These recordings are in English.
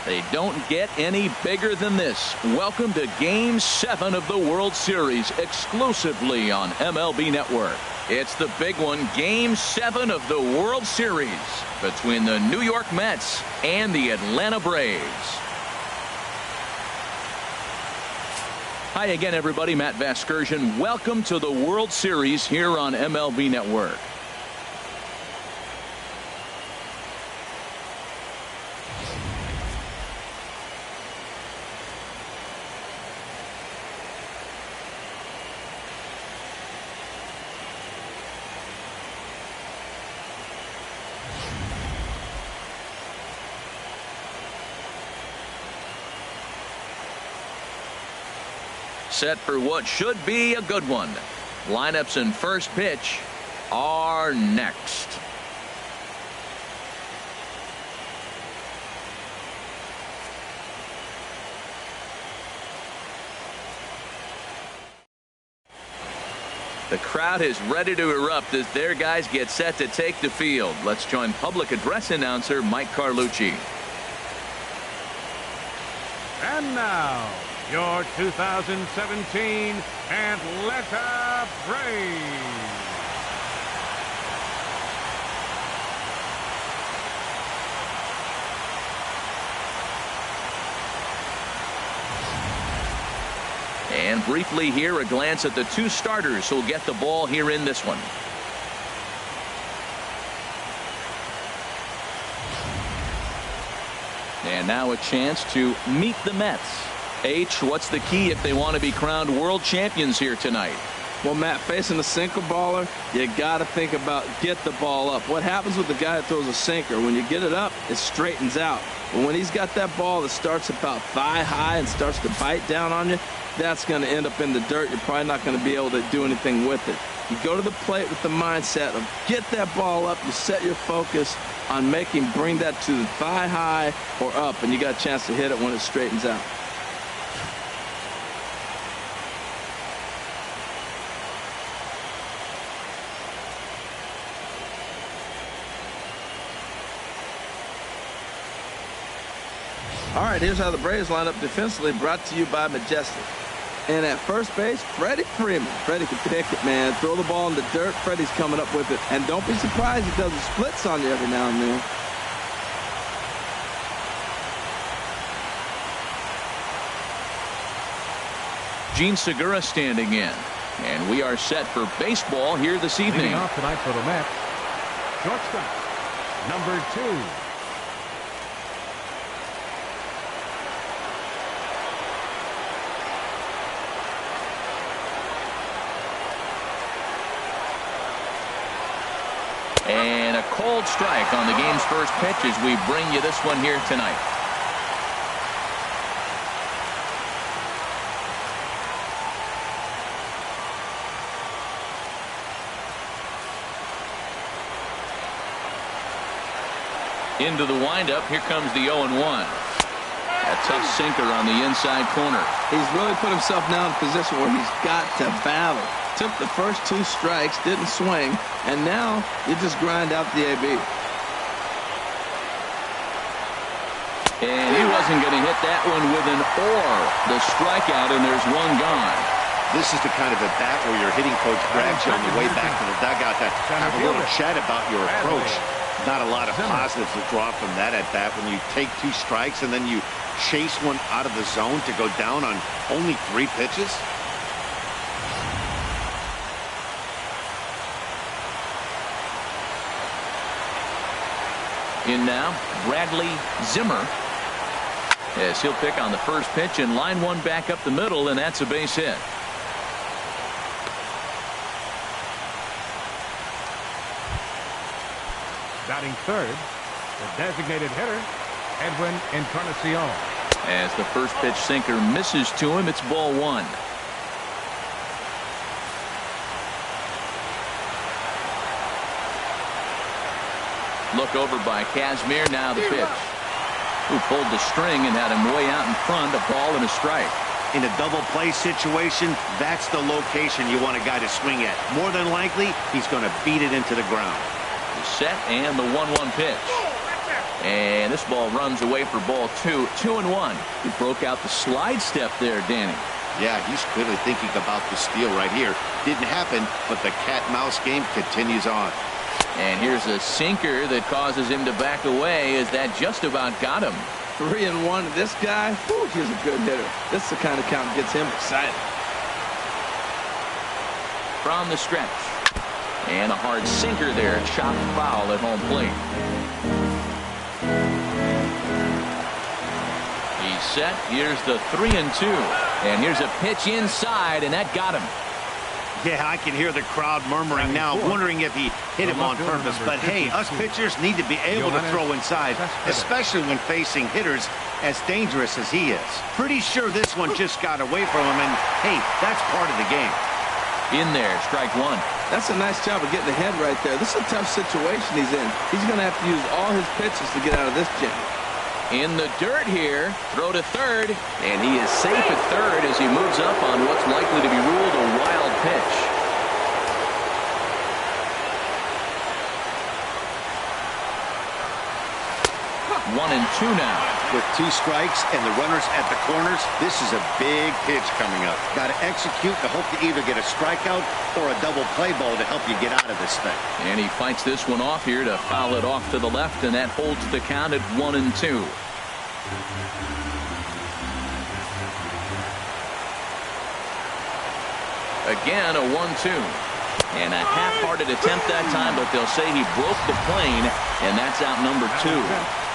They don't get any bigger than this. Welcome to Game 7 of the World Series, exclusively on MLB Network. It's the big one, Game 7 of the World Series between the New York Mets and the Atlanta Braves. Hi again, everybody. Matt Vasgersian. Welcome to the World Series here on MLB Network. Set for what should be a good one. Lineups and first pitch are next. The crowd is ready to erupt as their guys get set to take the field. Let's join public address announcer Mike Carlucci. And now, your 2017 Atlanta Braves. And briefly here, a glance at the two starters who'll get the ball here in this one. And now a chance to meet the Mets. H, what's the key if they want to be crowned world champions here tonight? Well, Matt, facing a sinker baller, you got to think about get the ball up. What happens with the guy that throws a sinker? When you get it up, it straightens out. But when he's got that ball that starts about thigh high and starts to bite down on you, that's going to end up in the dirt. You're probably not going to be able to do anything with it. You go to the plate with the mindset of get that ball up. You set your focus on bring that to the thigh high or up, and you got a chance to hit it when it straightens out. All right, here's how the Braves line up defensively, brought to you by Majestic. And at first base, Freddie Freeman. Freddie can pick it, man. Throw the ball in the dirt. Freddie's coming up with it. And don't be surprised he does the splits on you every now and then. Gene Segura standing in. And we are set for baseball here this evening. Leading off tonight for the Mets, shortstop, number 2. And a cold strike on the game's first pitch as we bring you this one here tonight. Into the windup. Here comes the 0-1. A tough sinker on the inside corner. He's really put himself now in a position where he's got to battle. Took the first 2 strikes, didn't swing, and now you just grind out the EoB. And he wasn't going to hit that one with an or. The strikeout, and there's one gone. This is the kind of at bat where your hitting coach grabs you on the way back to the dugout to have a little chat about your approach. Not a lot of positives to draw from that at bat when you take 2 strikes and then you chase one out of the zone to go down on only 3 pitches. In now, Bradley Zimmer, as he'll pick on the first pitch and line one back up the middle, and that's a base hit. Batting third, the designated hitter, Edwin Encarnacion. As the first pitch sinker misses to him, it's ball 1. Look over by Kazmir. Now the pitch. Who pulled the string and had him way out in front. A ball and a strike. In a double play situation, that's the location you want a guy to swing at. More than likely, he's going to beat it into the ground. The set and the 1-1 pitch. And this ball runs away for ball 2. 2-1. He broke out the slide step there, Danny. Yeah, he's clearly thinking about the steal right here. Didn't happen, but the cat-mouse game continues on. And here's a sinker that causes him to back away as that just about got him. 3-1. This guy, whew, he's a good hitter. This is the kind of count that gets him excited. From the stretch. And a hard sinker there. Chopped foul at home plate. He's set. Here's the 3-2. And here's a pitch inside, and that got him. Yeah, I can hear the crowd murmuring now, wondering if he hit him on purpose. But hey, us pitchers need to be able to throw inside, especially when facing hitters as dangerous as he is. Pretty sure this one just got away from him, and hey, that's part of the game. In there, strike one. That's a nice job of getting ahead right there. This is a tough situation he's in. He's going to have to use all his pitches to get out of this jam. In the dirt here, throw to third, and he is safe at third as he moves up on what's likely to be ruled a wild pitch. One and two now. With 2 strikes and the runners at the corners, this is a big pitch coming up. Got to execute to hope to either get a strikeout or a double play ball to help you get out of this thing. And he fights this one off here to foul it off to the left, and that holds the count at 1-2. Again, a 1-2. And a half-hearted attempt that time, but they'll say he broke the plane, and that's out number 2.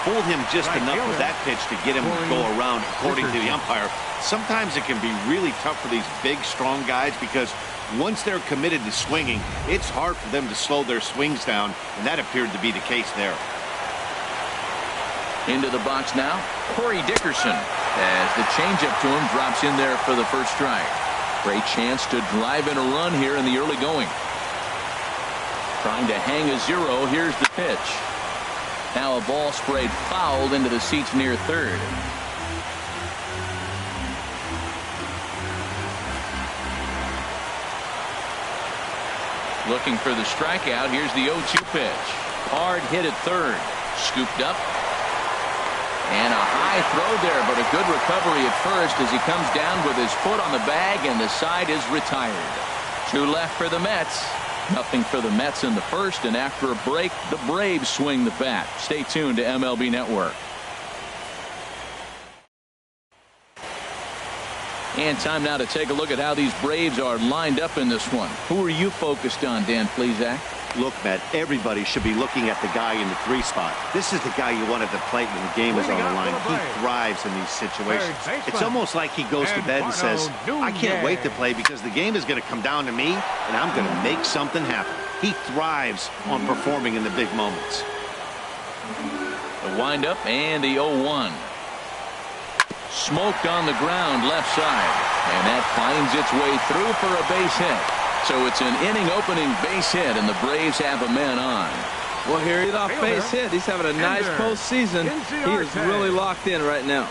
Fooled him just enough with that pitch to get him to go around, according to the umpire. Sometimes it can be really tough for these big, strong guys because once they're committed to swinging, it's hard for them to slow their swings down, and that appeared to be the case there. Into the box now, Corey Dickerson, as the changeup to him drops in there for the first strike. Great chance to drive in a run here in the early going. Trying to hang a 0. Here's the pitch. Now a ball sprayed fouled into the seats near third. Looking for the strikeout. Here's the 0-2 pitch. Hard hit at third. Scooped up. And a high throw there, but a good recovery at first as he comes down with his foot on the bag, and the side is retired. 2 left for the Mets. Nothing for the Mets in the first, and after a break, the Braves swing the bat. Stay tuned to MLB Network. And time now to take a look at how these Braves are lined up in this one. Who are you focused on, Dan Plesac? Look, Matt, everybody should be looking at the guy in the 3 spot. This is the guy you want at the plate when the game is on the line. He thrives in these situations. It's almost like he goes to bed and says, I can't wait to play because the game is going to come down to me, and I'm going to make something happen. He thrives on performing in the big moments. The windup and the 0-1. Smoked on the ground left side, and that finds its way through for a base hit. So it's an inning-opening base hit, and the Braves have a man on. Well, here he's off base hit. He's having a nice postseason. He is really locked in right now.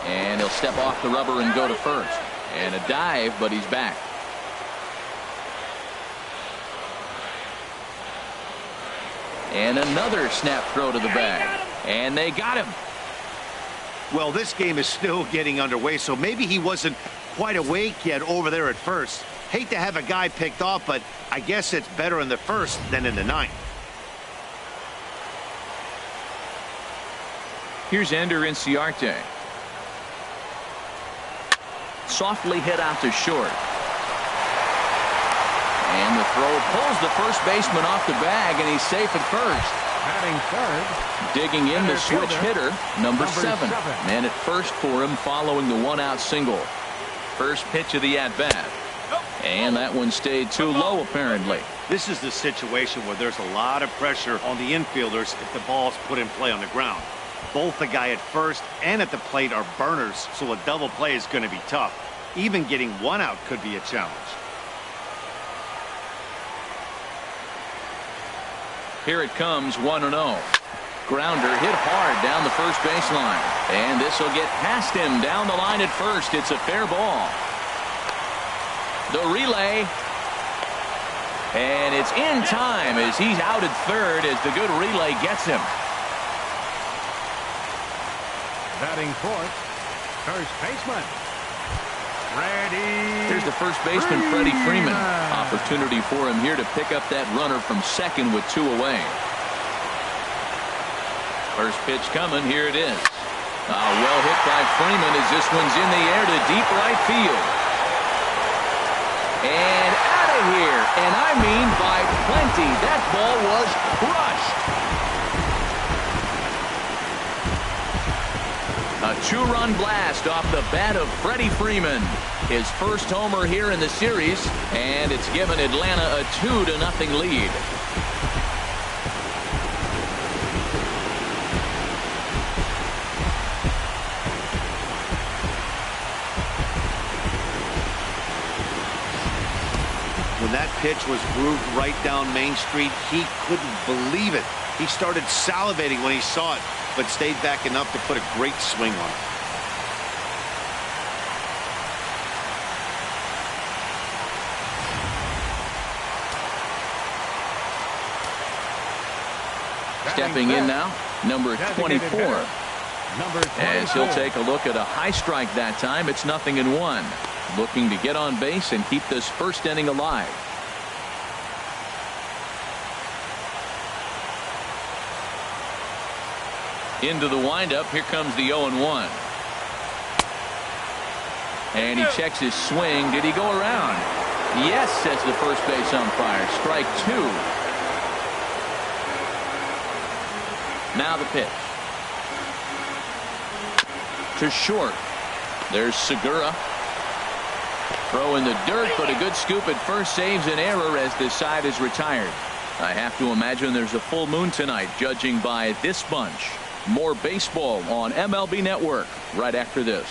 And he'll step off the rubber and go to first. And a dive, but he's back. And another snap throw to the bag. And they got him. Well, this game is still getting underway, so maybe he wasn't quite awake yet over there at first. Hate to have a guy picked off, but I guess it's better in the first than in the 9th. Here's Ender Inciarte. Softly hit out to short. And the throw pulls the first baseman off the bag, and he's safe at first. Batting third. Digging in the switch hitter, number 7. Man at first for him following the 1-out single. First pitch of the at-bat. And that one stayed too low, apparently. This is the situation where there's a lot of pressure on the infielders if the ball's put in play on the ground. Both the guy at first and at the plate are burners, so a double play is going to be tough. Even getting 1 out could be a challenge. Here it comes, 1-0. Grounder hit hard down the first baseline. And this will get past him down the line at first. It's a fair ball. The relay. And it's in time as he's out at third as the good relay gets him. Batting fourth, first baseman, Freddie. Here's the first baseman, Freddie Freeman. Opportunity for him here to pick up that runner from second with 2 away. First pitch coming. Here it is. Well hit by Freeman as this one's in the air to deep right field. And out of here. And I mean by plenty. That ball was crushed. A 2-run blast off the bat of Freddie Freeman. His first homer here in the series. And it's given Atlanta a 2-0 lead. When that pitch was grooved right down Main Street, he couldn't believe it. He started salivating when he saw it, but stayed back enough to put a great swing on it. Stepping in now, number 24. As he'll take a look at a high strike that time. It's 0-1. Looking to get on base and keep this first inning alive. Into the windup. Here comes the 0-1. And he checks his swing. Did he go around? Yes, says the first base umpire. Strike 2. Now the pitch. To short. There's Segura. Throw in the dirt, but a good scoop at first saves an error as this side is retired. I have to imagine there's a full moon tonight, judging by this bunch. More baseball on MLB Network right after this.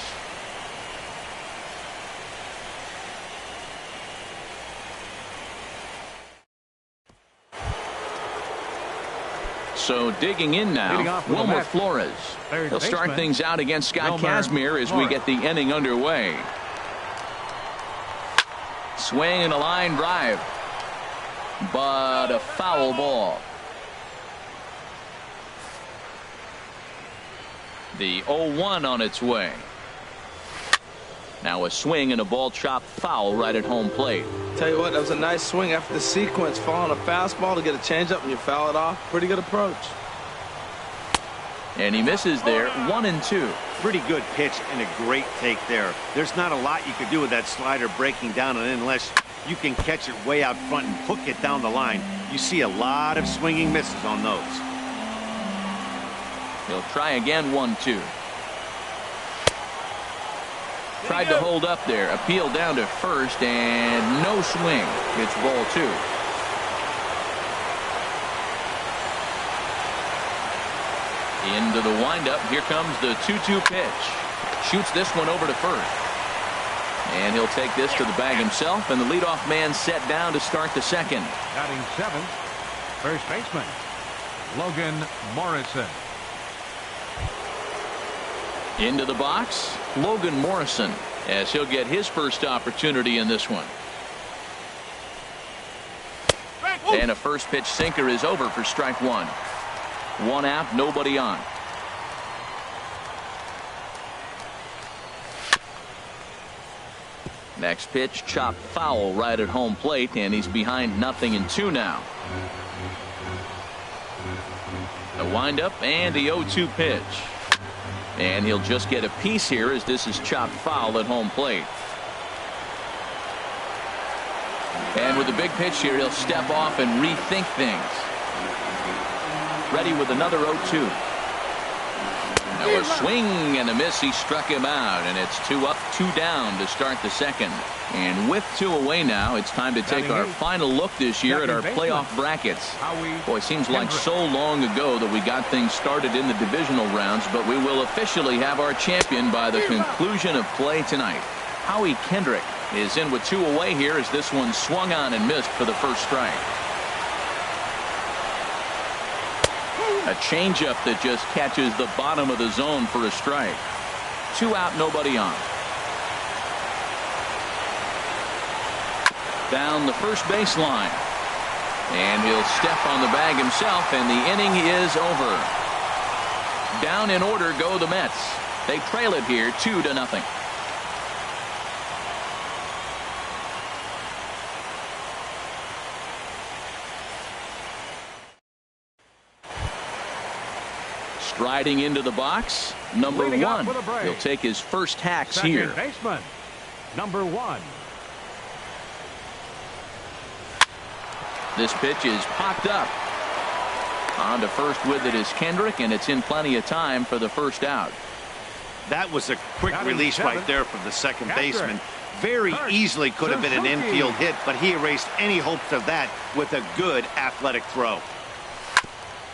So digging in now, Wilmer Flores. He'll start things out against Scott Kazmir as we get the inning underway. Swing and a line drive, but a foul ball. The 0-1 on its way. Now a swing and a ball chopped foul right at home plate. Tell you what, that was a nice swing after the sequence. Following a fastball to get a changeup and you foul it off. Pretty good approach. And he misses there. 1-2. Pretty good pitch and a great take there. There's not a lot you could do with that slider breaking down, and unless you can catch it way out front and hook it down the line, you see a lot of swinging misses on those. He'll try again. 1-2. Tried to hold up there. Appeal down to first and no swing. It's ball 2. Into the windup. Here comes the 2-2 pitch. Shoots this one over to first. And he'll take this to the bag himself, and the leadoff man set down to start the second. Batting seventh, first baseman, Logan Morrison. Into the box, Logan Morrison, as he'll get his first opportunity in this one. And a first pitch sinker is over for strike 1. 1 out, nobody on. Next pitch, chopped foul right at home plate, and he's behind 0-2 now. The windup and the 0-2 pitch. And he'll just get a piece here as this is chopped foul at home plate. And with a big pitch here, he'll step off and rethink things. Ready with another 0-2. Now a swing and a miss. He struck him out, and it's 2 up, 2 down to start the second. And with 2 away now, it's time to take our final look this year at our playoff brackets. Boy, it seems like so long ago that we got things started in the divisional rounds, but we will officially have our champion by the conclusion of play tonight. Howie Kendrick is in with 2 away here as this one swung on and missed for the first strike. A changeup that just catches the bottom of the zone for a strike. 2 out, nobody on. Down the first baseline. And he'll step on the bag himself, and the inning is over. Down in order go the Mets. They trail it here 2-0. Striding into the box, number 1. He'll take his first hacks here. Second baseman, number 1. This pitch is popped up. On to first with it is Kendrick, and it's in plenty of time for the first out. That was a quick release right there from the second baseman. Very easily could have been an infield hit, but he erased any hopes of that with a good athletic throw.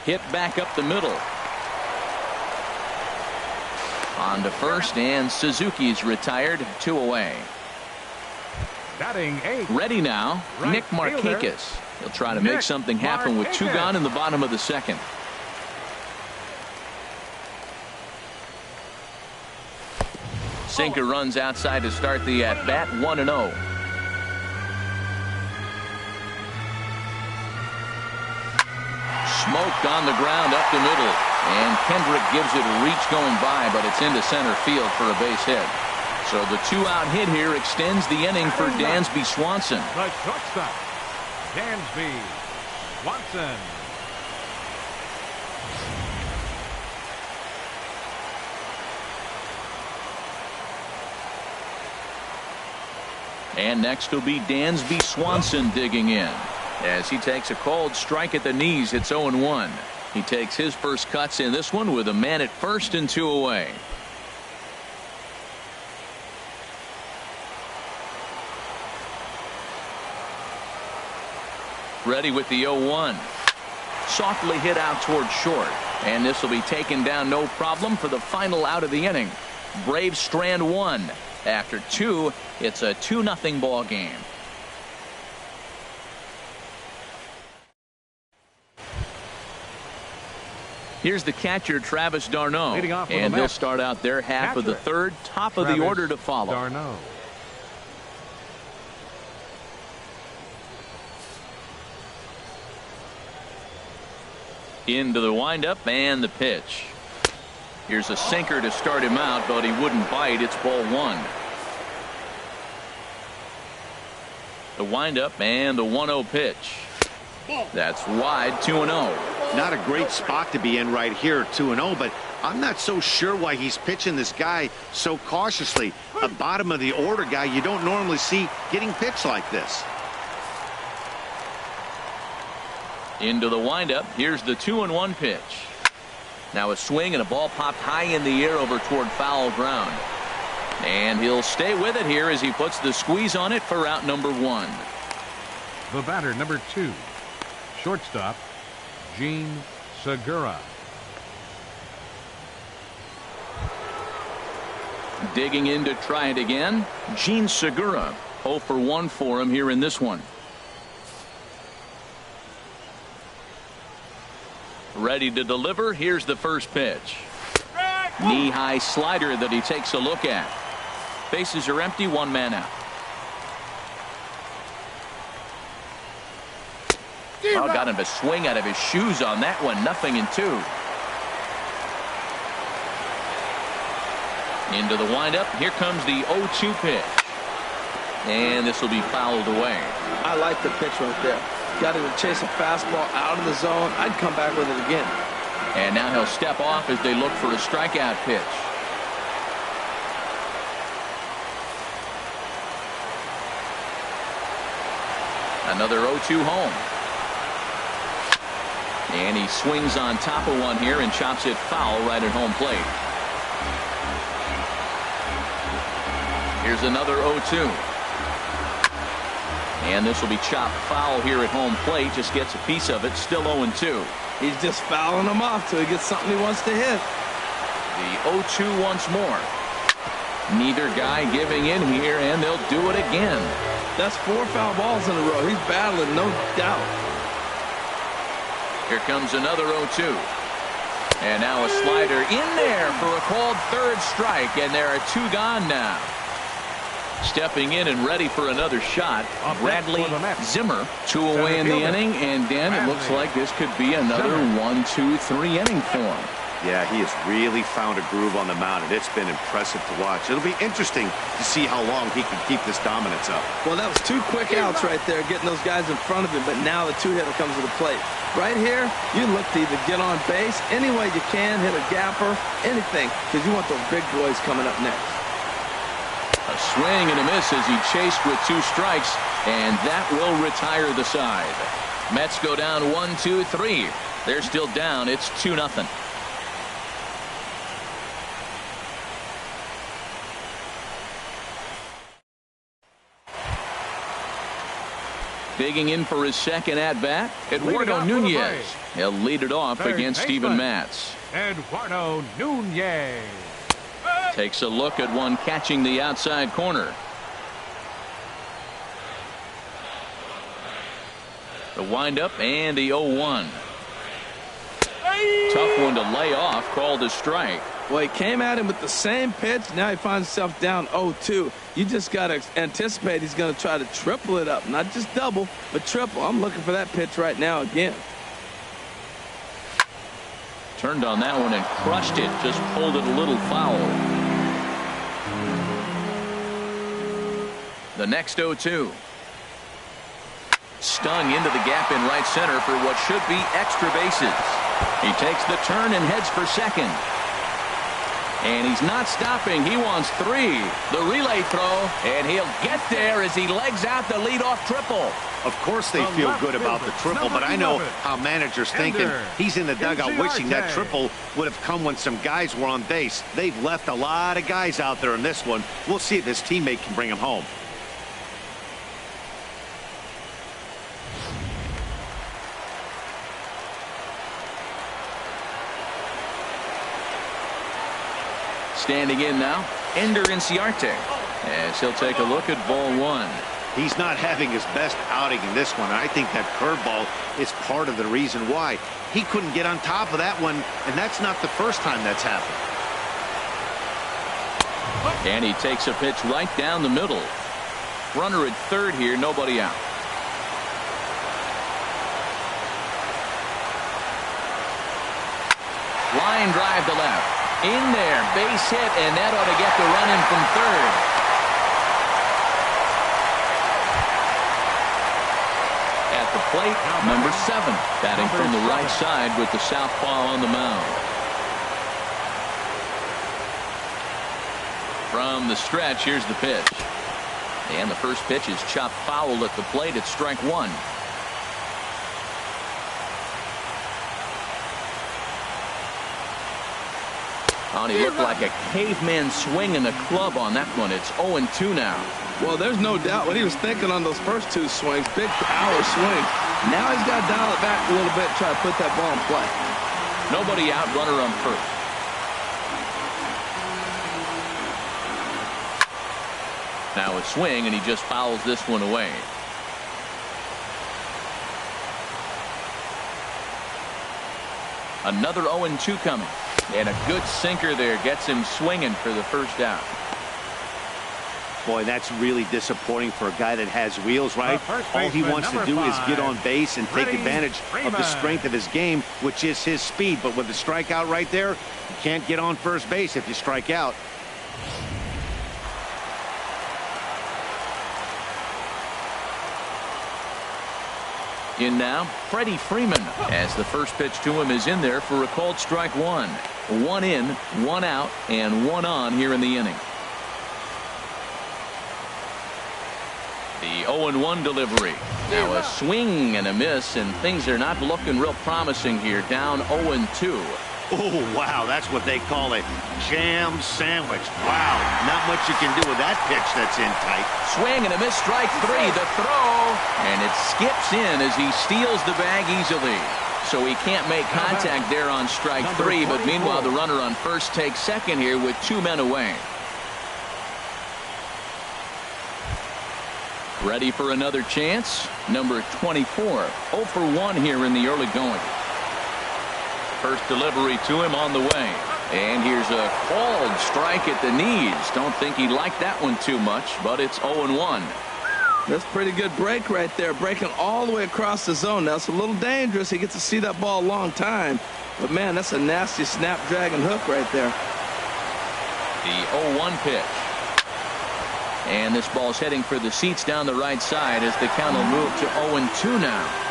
Hit back up the middle. On to first, and Suzuki's retired. 2 away. Batting 8. Ready now, Nick Markakis. He'll try to make something happen with 2 gone in the bottom of the second. Sinker runs outside to start the at-bat. 1-0. Smoked on the ground up the middle, and Kendrick gives it a reach going by, but it's into center field for a base hit. So the 2-out hit here extends the inning for Dansby Swanson. The shortstop, Dansby Swanson. And next will be Dansby Swanson digging in as he takes a cold strike at the knees. It's 0-1. He takes his first cuts in this one with a man at first and 2 away. Ready with the 0-1. Softly hit out toward short, and this will be taken down no problem for the final out of the inning. Braves strand 1. After 2, it's a 2-0 ball game. Here's the catcher, Travis d'Arnaud, and he'll start out their half of the third. Top of the order to follow. d'Arnaud. Into the windup and the pitch. Here's a sinker to start him out, but he wouldn't bite. It's ball 1. The windup and the 1-0 pitch. That's wide. 2-0. Not a great spot to be in right here, 2-0, but I'm not so sure why he's pitching this guy so cautiously. A bottom of the order guy you don't normally see getting pitched like this. Into the windup. Here's the 2-1 pitch. Now a swing and a ball popped high in the air over toward foul ground. And he'll stay with it here as he puts the squeeze on it for out number 1. The batter, number 2, shortstop, Gene Segura. Digging in to try it again, Gene Segura. 0 for 1 for him here in this one. Ready to deliver. Here's the first pitch. Knee-high slider that he takes a look at. Bases are empty. 1 man out. Oh, got him to swing out of his shoes on that one. 0-2. Into the windup. Here comes the 0-2 pitch. And this will be fouled away. I like the pitch right there. Got him to chase a fastball out of the zone. I'd come back with it again. And now he'll step off as they look for a strikeout pitch. Another 0-2 home. And he swings on top of one here and chops it foul right at home plate. Here's another 0-2. And this will be chopped foul here at home plate. Just gets a piece of it. Still 0-2. He's just fouling them off till he gets something he wants to hit. The 0-2 once more. Neither guy giving in here, and they'll do it again. That's 4 foul balls in a row. He's battling, no doubt. Here comes another 0-2. And now a slider in there for a called third strike, and there are 2 gone now. Stepping in and ready for another shot, Bradley Zimmer. 2 away in the inning, and Dan, it looks like this could be another 1, 2, 3 inning for him. Yeah, he has really found a groove on the mound, and it's been impressive to watch. It'll be interesting to see how long he can keep this dominance up. Well, that was 2 quick outs right there, getting those guys in front of him, but now the 2-hitter comes to the plate. Right here, you look to either get on base any way you can, hit a gapper, anything, because you want those big boys coming up next. A swing and a miss as he chased with 2 strikes, and that will retire the side. Mets go down 1, 2, 3. They're still down. It's 2-0. Digging in for his second at-bat, Eduardo Nunez. He'll lead it off against Steven Matz. Eduardo Nunez. Takes a look at one catching the outside corner. The windup and the 0-1. Tough one to lay off, called a strike. Well, he came at him with the same pitch. Now he finds himself down 0-2. You just got to anticipate he's going to try to triple it up. Not just double, but triple. I'm looking for that pitch right now again. Turned on that one and crushed it. Just pulled it a little foul. The next 0-2. Stung into the gap in right center for what should be extra bases. He takes the turn and heads for second. And he's not stopping. He wants 3. The relay throw, and he'll get there as he legs out the leadoff triple. Of course they feel good about the triple, but I know how managers thinking. He's in the dugout wishing that triple would have come when some guys were on base. They've left a lot of guys out there in this one. We'll see if his teammate can bring him home. Standing in now, Ender Inciarte, as he'll take a look at ball 1. He's not having his best outing in this one. I think that curveball is part of the reason why. He couldn't get on top of that one, and that's not the first time that's happened. And he takes a pitch right down the middle. Runner at third here, nobody out. Line drive to left. In there, base hit, and that ought to get the run in from third. At the plate, number 7, batting from the right side with the southpaw on the mound. From the stretch, here's the pitch. And the first pitch is chopped foul at the plate. It's strike 1. He looked like a caveman swinging the club on that one. It's 0-2 now. Well, there's no doubt what he was thinking on those first 2 swings. Big power swing. Now he's got to dial it back a little bit and try to put that ball in play. Nobody out, runner on first. Now a swing, and he just fouls this one away. Another 0-2 coming. And a good sinker there gets him swinging for the first out. Boy, that's really disappointing for a guy that has wheels, right? All he wants to do is get on base and take advantage of the strength of his game, which is his speed. But with the strikeout right there, you can't get on first base if you strike out. In now, Freddie Freeman, as the first pitch to him is in there for a called strike 1. 1 in, 1 out, and 1 on here in the inning. The 0-1 delivery. Now a swing and a miss, and things are not looking real promising here. Down 0-2. Oh, wow, that's what they call a jam sandwich. Wow, not much you can do with that pitch that's in tight. Swing and a miss, strike 3. The throw, and it skips in as he steals the bag easily. So he can't make contact there on strike 3, but meanwhile the runner on first takes second here with 2 men away. Ready for another chance? Number 24, 0 for 1 here in the early going. First delivery to him on the way. And here's a called strike at the knees. Don't think he liked that one too much, but it's 0-1. That's a pretty good break right there, breaking all the way across the zone. Now, it's a little dangerous. He gets to see that ball a long time. But, man, that's a nasty snapdragon hook right there. The 0-1 pitch. And this ball's heading for the seats down the right side as the count will move to 0-2 now.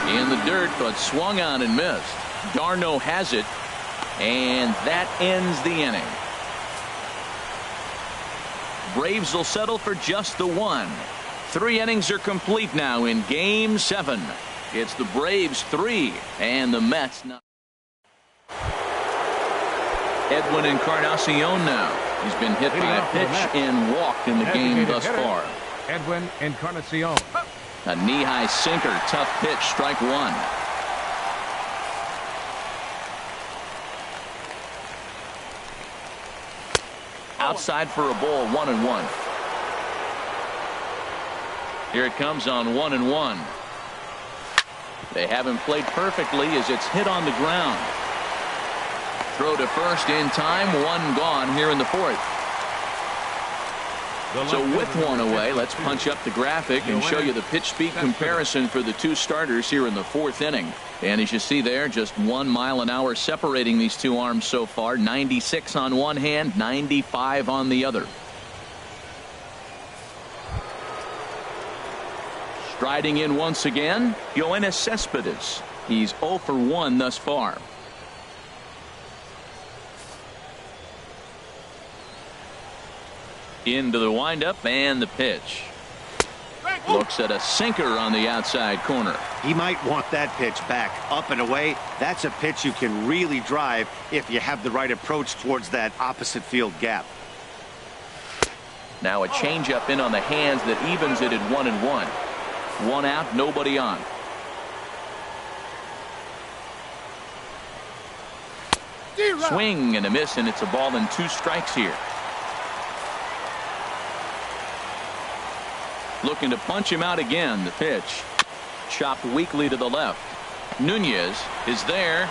In the dirt, but swung on and missed. Darno has it, and that ends the inning. Braves will settle for just the one. 3 innings are complete now in Game 7. It's the Braves 3 and the Mets 9. Edwin Encarnacion now. He's been hit by a pitch and walked in the game thus far. Edwin Encarnacion. A knee-high sinker, tough pitch, strike 1. Outside for a ball, 1-1. Here it comes on 1-1. They haven't played perfectly as it's hit on the ground. Throw to first in time, 1 gone here in the 4th. So with 1 away, let's punch up the graphic and show you the pitch speed comparison for the 2 starters here in the 4th inning. And as you see there, just 1 mile an hour separating these 2 arms so far. 96 on one hand, 95 on the other. Striding in once again, Yoenis Cespedes. He's 0 for 1 thus far. Into the windup and the pitch. Looks at a sinker on the outside corner. He might want that pitch back up and away. That's a pitch you can really drive if you have the right approach towards that opposite field gap. Now a changeup in on the hands that evens it at 1-1. 1 out, nobody on. Swing and a miss, and it's a ball and 2 strikes here. Looking to punch him out again. The pitch chopped weakly to the left. Nunez is there.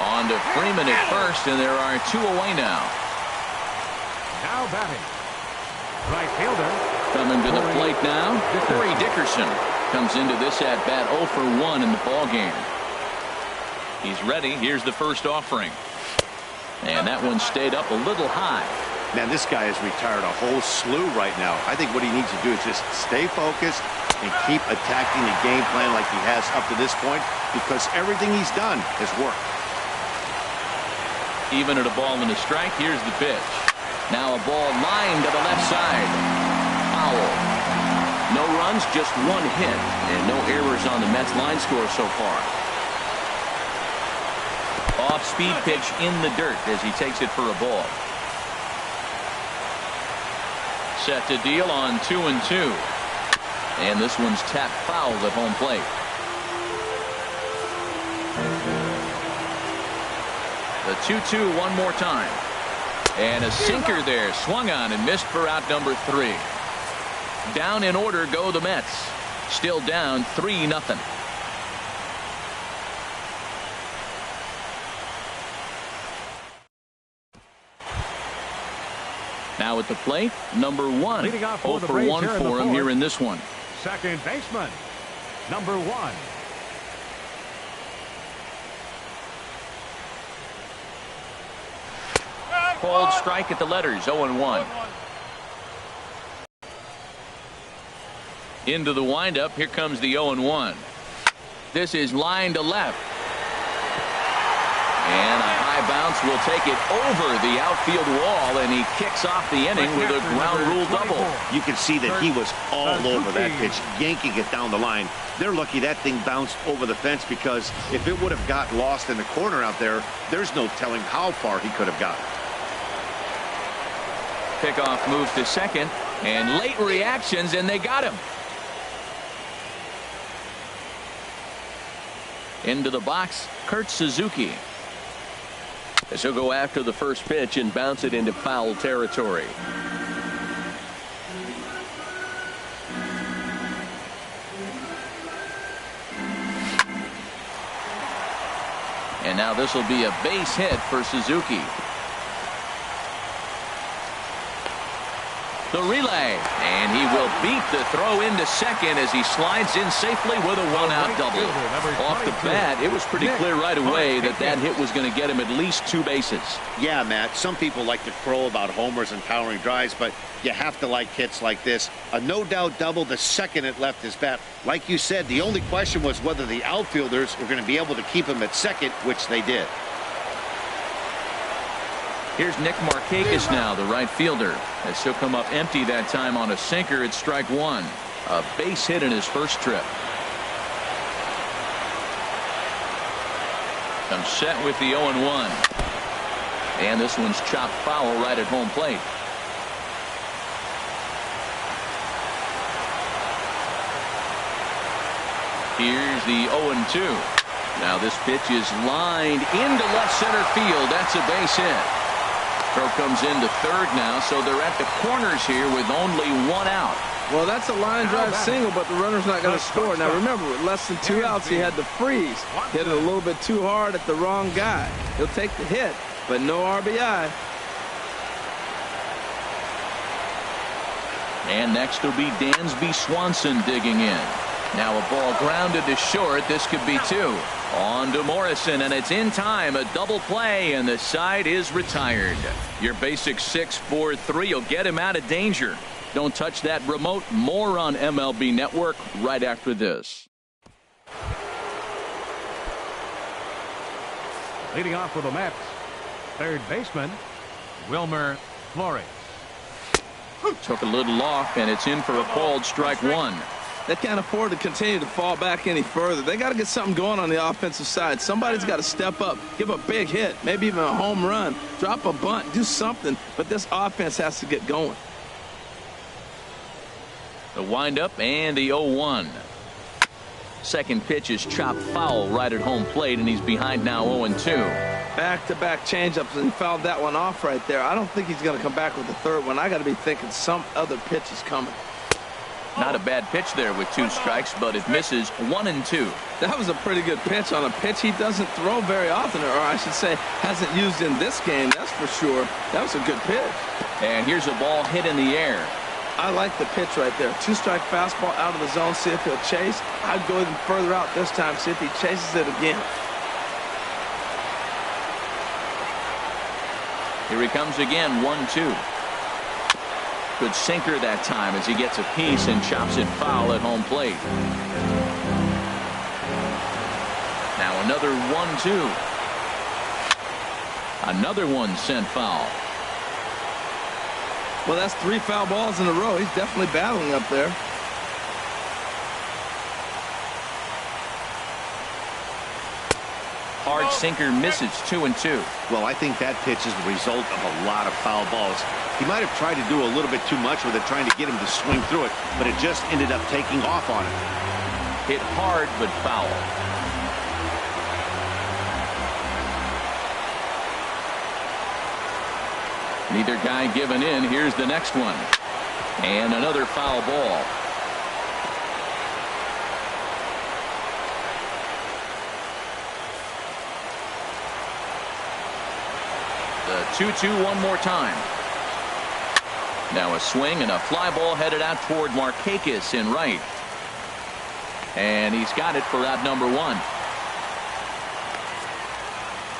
On to Freeman at first, and there are 2 away now. Now batting. Right fielder. Coming to the plate now. Corey Dickerson comes into this at bat 0 for 1 in the ball game. He's ready. Here's the first offering. And that one stayed up a little high. Man, this guy has retired a whole slew right now. I think what he needs to do is just stay focused and keep attacking the game plan like he has up to this point, because everything he's done has worked. Even at a ball and a strike, here's the pitch. Now a ball lined to the left side. Foul. No runs, just 1 hit, and no errors on the Mets line score so far. Off-speed pitch in the dirt as he takes it for a ball. Set to deal on 2-2. And this one's tapped foul at home plate. The 2-2 one more time. And a sinker there, swung on and missed for out number 3. Down in order go the Mets. Still down 3-0. Now at the plate, number 1. 0 for 1 for him here in this one. Second baseman, number 1. Called strike at the letters, 0-1. Into the windup, here comes the 0-1. This is line to left. And a high bounce will take it over the outfield wall, and he kicks off the inning with a ground rule double. You can see that he was all over that pitch, yanking it down the line. They're lucky that thing bounced over the fence, because if it would have got lost in the corner out there, there's no telling how far he could have gotten. Pickoff moves to second, and late reactions, and they got him. Into the box, Kurt Suzuki. As he'll go after the first pitch and bounce it into foul territory. And now this will be a base hit for Suzuki. The relay, and he will beat the throw into second as he slides in safely with a one-out double. Off the bat, it was pretty clear right away that that hit was going to get him at least 2 bases. Yeah, Matt, some people like to crow about homers and powering drives, but you have to like hits like this. A no-doubt double the second it left his bat. Like you said, the only question was whether the outfielders were going to be able to keep him at second, which they did. Here's Nick Markakis now, the right fielder, as he'll come up empty that time on a sinker at strike 1. A base hit in his first trip. Comes set with the 0-1. And this one's chopped foul right at home plate. Here's the 0-2. Now this pitch is lined into left center field. That's a base hit. Throw comes into third now, so they're at the corners here with only 1 out. Well, that's a line drive single, but the runner's not going to score. Now remember, with less than 2 outs, he had to freeze. Hit it a little bit too hard at the wrong guy. He'll take the hit, but no RBI. And next will be Dansby Swanson digging in. Now a ball grounded to short. This could be 2. On to Morrison, and it's in time. A double play, and the side is retired. Your basic 6-4-3 will get him out of danger. Don't touch that remote. More on MLB Network right after this. Leading off for the Mets, third baseman, Wilmer Flores. Took a little off, and it's in for a called strike 1. They can't afford to continue to fall back any further. They got to get something going on the offensive side. Somebody's got to step up, give a big hit, maybe even a home run, drop a bunt, do something. But this offense has to get going. The windup and the 0-1. Second pitch is chopped foul right at home plate, and he's behind now 0-2. Back-to-back changeups, and he fouled that one off right there. I don't think he's going to come back with the third one. I got to be thinking some other pitch is coming. Not a bad pitch there with 2 strikes, but it misses 1-2. That was a pretty good pitch on a pitch he doesn't throw very often, or I should say hasn't used in this game, that's for sure. That was a good pitch. And here's a ball hit in the air. I like the pitch right there. 2-strike fastball out of the zone, see if he'll chase. I'd go even further out this time, see if he chases it again. Here he comes again, 1-2. Good sinker that time as he gets a piece and chops it foul at home plate. Now another 1-2. Another one sent foul. Well, that's 3 foul balls in a row. He's definitely battling up there. Hard sinker misses 2-2. Well, I think that pitch is the result of a lot of foul balls. He might have tried to do a little bit too much with it, trying to get him to swing through it, but it just ended up taking off on him. Hit hard but foul. Neither guy giving in. Here's the next one. And another foul ball. The 2-2 one more time. Now a swing and a fly ball headed out toward Markakis in right. And he's got it for out number 1.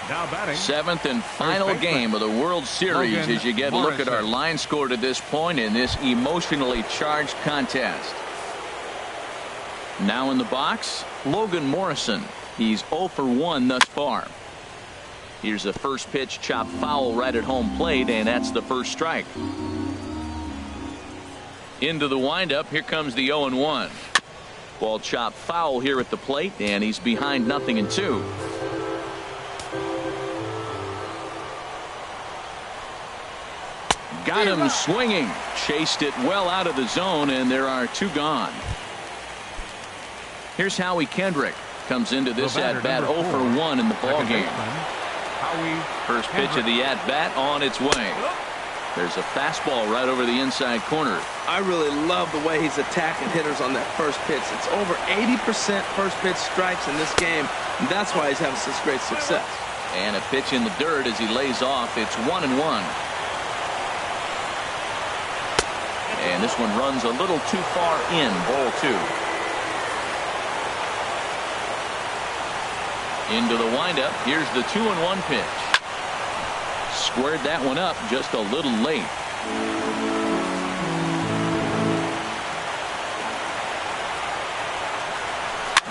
Now batting. 7th and final game of the World Series Logan as you get a look at our Morrison. line score to this point in this emotionally charged contest. Now in the box, Logan Morrison. He's 0 for 1 thus far. Here's the first pitch chopped foul right at home plate, and that's the first strike. Into the windup. Here comes the 0-1. Ball chopped foul here at the plate, and he's behind 0-2. Got him swinging. Chased it well out of the zone, and there are 2 gone. Here's Howie Kendrick. Comes into this at-bat 0 for 1 in the ballgame. First pitch of the at-bat on its way. There's a fastball right over the inside corner. I really love the way he's attacking hitters on that first pitch. It's over 80% first pitch strikes in this game, and that's why he's having such great success. And a pitch in the dirt as he lays off. It's 1-1. And this one runs a little too far in. Ball 2. Into the windup. Here's the 2-1 pitch. Squared that one up just a little late.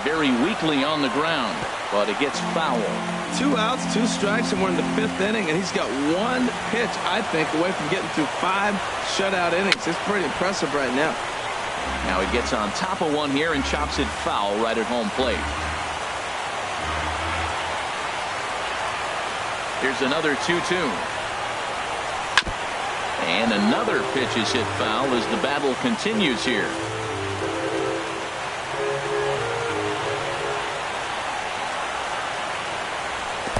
Very weakly on the ground, but it gets foul. 2 outs, 2 strikes, and we're in the 5th inning, and he's got 1 pitch, I think, away from getting through 5 shutout innings. It's pretty impressive right now. Now he gets on top of one here and chops it foul right at home plate. Here's another 2-2. And another pitch is hit foul as the battle continues here.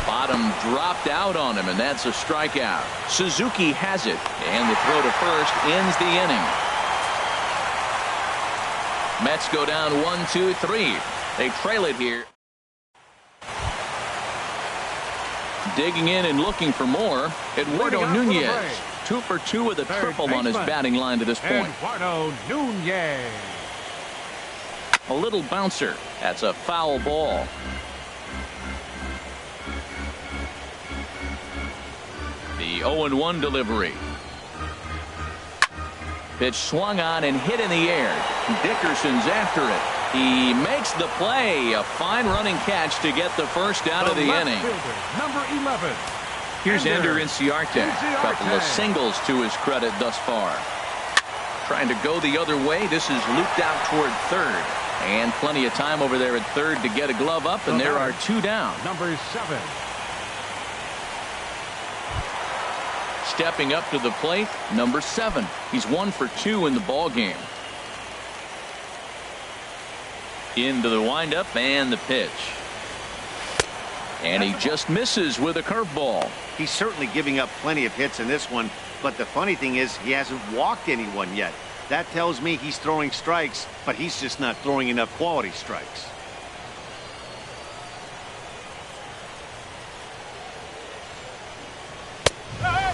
Bottom dropped out on him, and that's a strikeout. Suzuki has it, and the throw to first ends the inning. Mets go down 1-2-3. They trail it here. Digging in and looking for more, Eduardo Nunez. 2 for 2 with a triple on his batting line to this point. Eduardo Nunez. A little bouncer. That's a foul ball. The 0-1 delivery. Pitch swung on and hit in the air. Dickerson's after it. He makes the play. A fine running catch to get the first out of the inning. Fielder, number 11. Here's Ender Inciarte. A couple of singles to his credit thus far. Trying to go the other way. This is looped out toward third. And plenty of time over there at third to get a glove up, and there are 2 down. Number 7. Stepping up to the plate, number 7. He's 1 for 2 in the ball game. Into the windup and the pitch. And he just misses with a curveball. He's certainly giving up plenty of hits in this one, but the funny thing is he hasn't walked anyone yet. That tells me he's throwing strikes, but he's just not throwing enough quality strikes.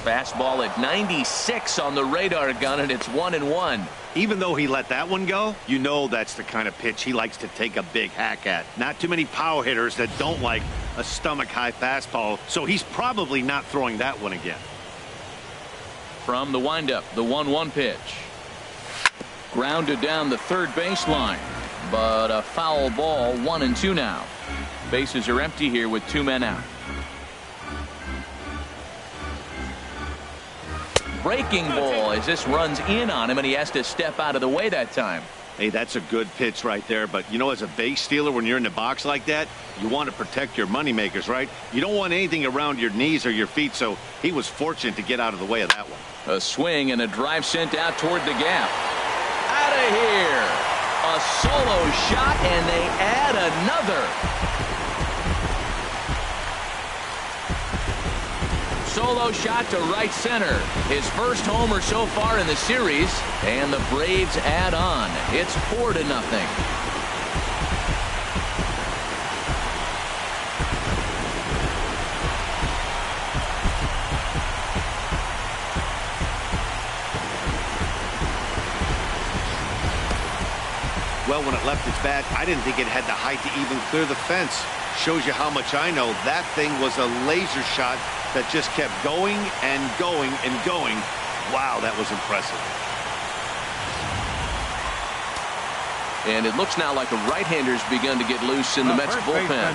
Fastball at 96 on the radar gun, and it's 1-1. Even though he let that one go, you know that's the kind of pitch he likes to take a big hack at. Not too many power hitters that don't like a stomach-high fastball, so he's probably not throwing that one again. From the windup, the 1-1 pitch. Grounded down the third baseline, but a foul ball. 1-2 now. Bases are empty here with 2 men out. Breaking ball as this runs in on him, and he has to step out of the way that time. Hey, that's a good pitch right there, but you know, as a base stealer, when you're in the box like that, you want to protect your moneymakers, right? You don't want anything around your knees or your feet, so he was fortunate to get out of the way of that one. A swing and a drive sent out toward the gap. Out of here. A solo shot, and they add another. Solo shot to right center. His first homer so far in the series, and the Braves add on. It's 4-0. Well, when it left its bat, I didn't think it had the height to even clear the fence. Shows you how much I know. That thing was a laser shot that just kept going and going and going. Wow, that was impressive. And it looks now like a right-hander's begun to get loose in the Mets bullpen.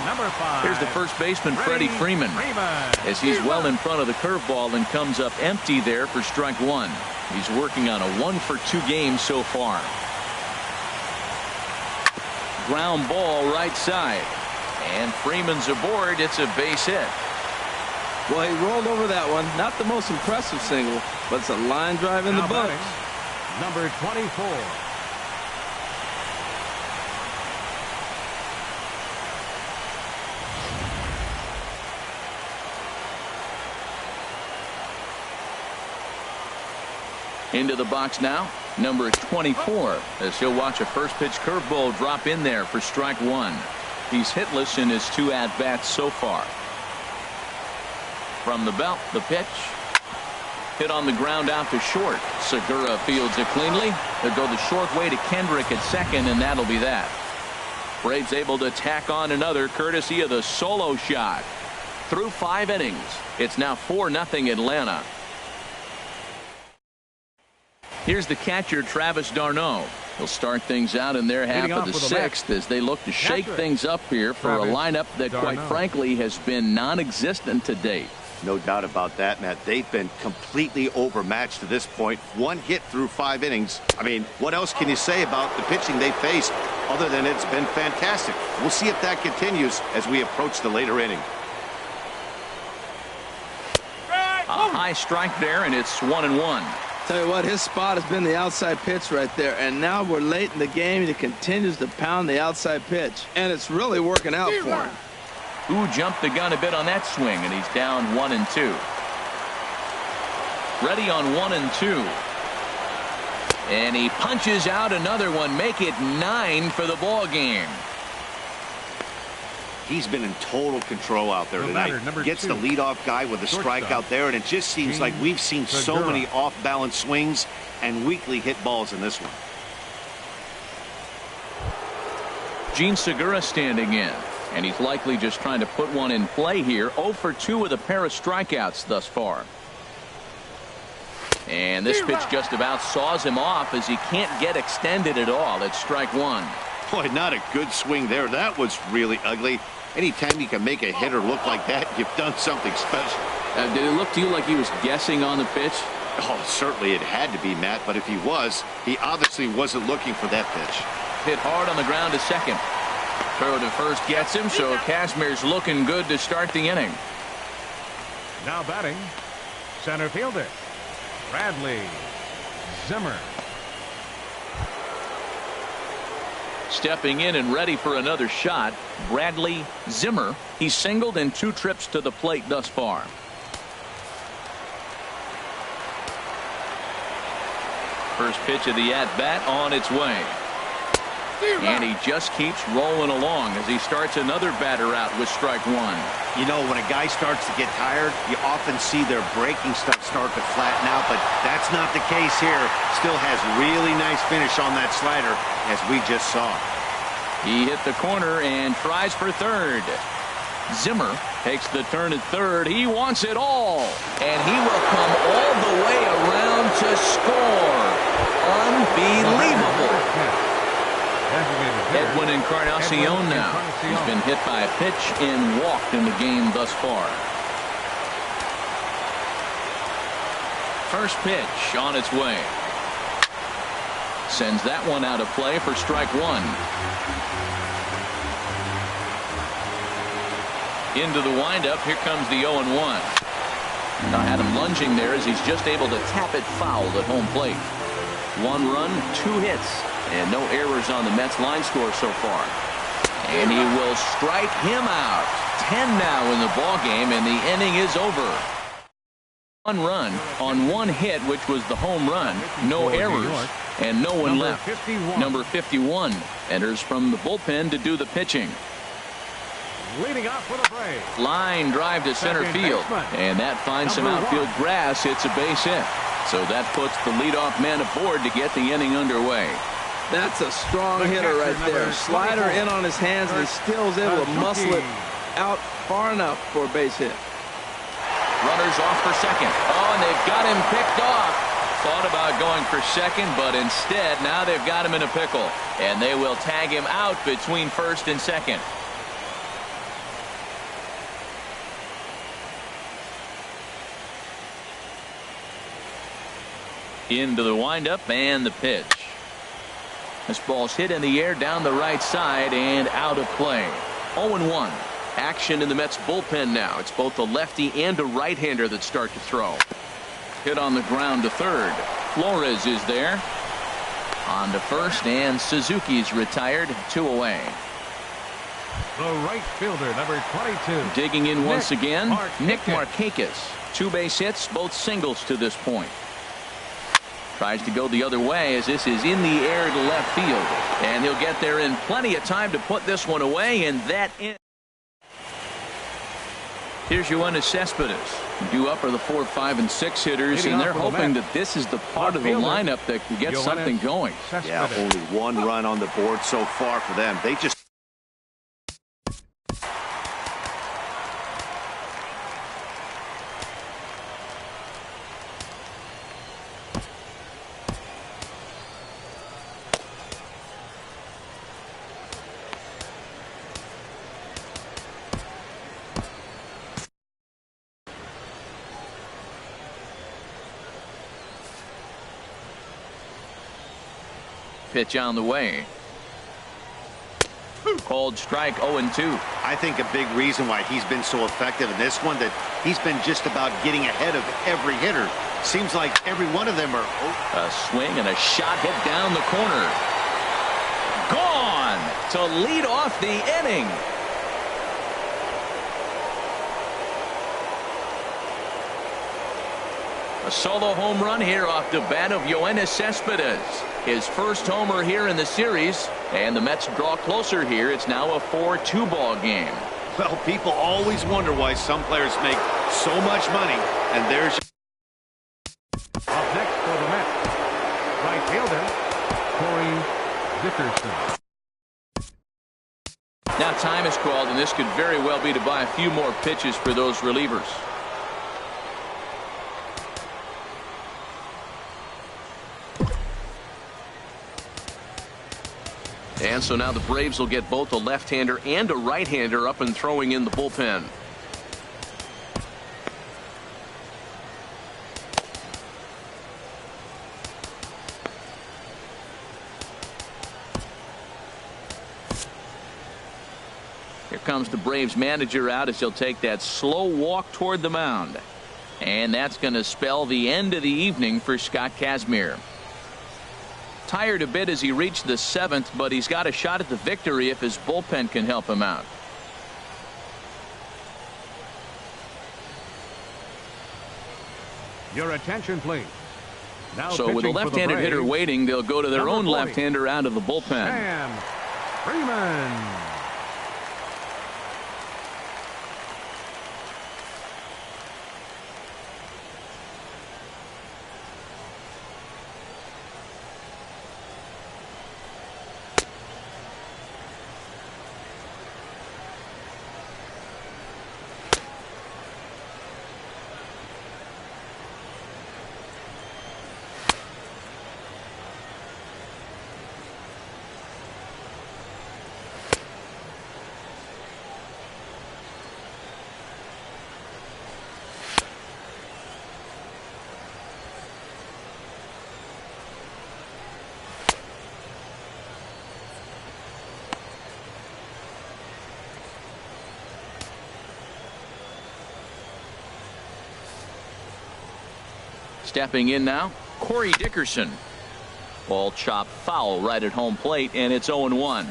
Here's the first baseman, Freddie Freeman, as he's well in front of the curveball and comes up empty there for strike 1. He's working on a 1-for-2 game so far. Ground ball right side. And Freeman's aboard. It's a base hit. Well, he rolled over that one. Not the most impressive single, but it's a line drive in the books. Number 24. Into the box now, number 24, as he'll watch a first pitch curveball drop in there for strike one. He's hitless in his 2 at-bats so far. From the belt, the pitch. Hit on the ground out to short. Segura fields it cleanly. They'll go the short way to Kendrick at second, and that'll be that. Braves able to tack on another courtesy of the solo shot. Through 5 innings, it's now 4-0 Atlanta. Here's the catcher, Travis d'Arnaud. He'll start things out in their half of the 6th as they look to shake things up here for a lineup that, quite frankly, has been non-existent to date. No doubt about that, Matt. They've been completely overmatched to this point. 1 hit through 5 innings. I mean, what else can you say about the pitching they faced other than it's been fantastic? We'll see if that continues as we approach the later inning. A high strike there, and it's 1-1. Tell you what, his spot has been the outside pitch right there, and now we're late in the game and he continues to pound the outside pitch, and it's really working out for him. Who jumped the gun a bit on that swing, and he's down 1-2. Ready on 1-2. And he punches out another one, make it 9 for the ball game. He's been in total control out there tonight. Gets the leadoff guy with a strike out there, and it just seems like we've seen so many off-balance swings and weakly hit balls in this one. Gene Segura standing in, and he's likely just trying to put one in play here. 0 for 2 with a pair of strikeouts thus far. And this pitch just about saws him off as he can't get extended at all. It's strike one. Boy, not a good swing there. That was really ugly. Anytime you can make a hitter look like that, you've done something special. Did it look to you like he was guessing on the pitch? Oh, certainly it had to be, Matt, but if he was, he obviously wasn't looking for that pitch. Hit hard on the ground to second. Throw to first gets him, so Kazmir's looking good to start the inning. Now batting, center fielder, Bradley Zimmer. Stepping in and ready for another shot, Bradley Zimmer. He's singled in 2 trips to the plate thus far. First pitch of the at-bat on its way. And he just keeps rolling along as he starts another batter out with strike one. You know, when a guy starts to get tired, you often see their breaking stuff start to flatten out, but that's not the case here. Still has really nice finish on that slider, as we just saw. He hit the corner and tries for third. Zimmer takes the turn at third. He wants it all, and he will come all the way around to score. Unbelievable. Edwin Encarnacion now. He's been hit by a pitch and walked in the game thus far. First pitch on its way. Sends that one out of play for strike one. Into the windup. Here comes the 0-1. Now had him lunging there as he's just able to tap it foul at home plate. 1 run, 2 hits, and no errors on the Mets line score so far. And he will strike him out. 10 now in the ball game, and the inning is over. 1 run on 1 hit, which was the home run. No errors, and no one left. Number 51 enters from the bullpen to do the pitching. Leading off for the Braves. Line drive to center field, and that finds some outfield grass. It's a base hit. So that puts the leadoff man aboard to get the inning underway. That's a strong hitter right there. Slider in on his hands, and he still is able to muscle it out far enough for a base hit. Runners off for second. Oh, and they've got him picked off. Thought about going for second, but instead now they've got him in a pickle, and they will tag him out between first and second. Into the windup and the pitch. This ball's hit in the air down the right side and out of play. 0-1. Action in the Mets bullpen now. It's both a lefty and a right-hander that start to throw. Hit on the ground to third. Flores is there. On to first, and Suzuki's retired. 2 away. The right fielder, number 22. Digging in once again, Nick Markakis. 2 base hits, both singles to this point. Tries to go the other way as this is in the air to left field. And he'll get there in plenty of time to put this one away, and that in. Here's Yoenis Cespedes. Due up are the 4, 5, and 6 hitters, and they're hoping that this is the part of the lineup that can get something going. Yeah, only one run on the board so far for them. They just pitch on the way. Called strike 0-2. I think a big reason why he's been so effective in this one, that he's been just about getting ahead of every hitter. Seems like every one of them are. A swing and a shot hit down the corner. Gone to lead off the inning. A solo home run here off the bat of Yoenis Cespedes. His first homer here in the series, and the Mets draw closer here. It's now a 4-2 ball game. Well, people always wonder why some players make so much money, and there's Up next for the Mets, right fielder, Corey Dickerson. Now time is called, and this could very well be to buy a few more pitches for those relievers. And so now the Braves will get both a left-hander and a right-hander up and throwing in the bullpen. Here comes the Braves manager out as he'll take that slow walk toward the mound. And that's going to spell the end of the evening for Scott Kazmir. Tired a bit as he reached the 7th, but he's got a shot at the victory if his bullpen can help him out. Your attention, please. Now so with a left-handed hitter waiting, they'll go to their own 40. left-hander out of the bullpen. Sam Freeman. Stepping in now, Corey Dickerson. Ball chopped foul right at home plate, and it's 0-1.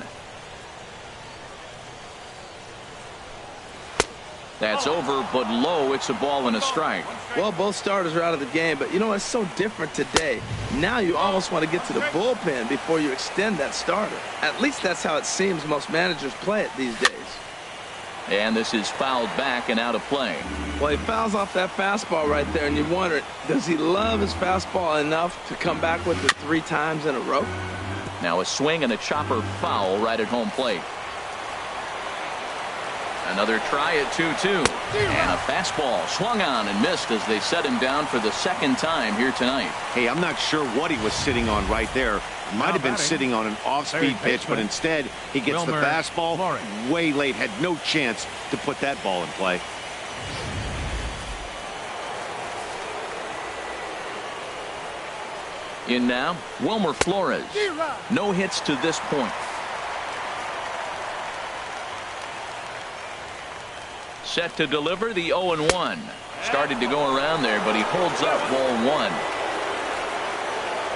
That's over, but low. It's a ball and a strike. Well, both starters are out of the game, but you know, it's so different today. Now you almost want to get to the bullpen before you extend that starter. At least that's how it seems most managers play it these days. And this is fouled back and out of play. Well, he fouls off that fastball right there, and you wonder, does he love his fastball enough to come back with it 3 times in a row? Now a swing and a chopper foul right at home plate. Another try at 2-2. And a fastball swung on and missed as they set him down for the 2nd time here tonight. Hey, I'm not sure what he was sitting on right there. Might have been sitting on an off-speed pitch, but instead he gets the fastball way late. Had no chance to put that ball in play. In now, Wilmer Flores. No hits to this point. Set to deliver the 0-1. Started to go around there, but he holds up ball 1.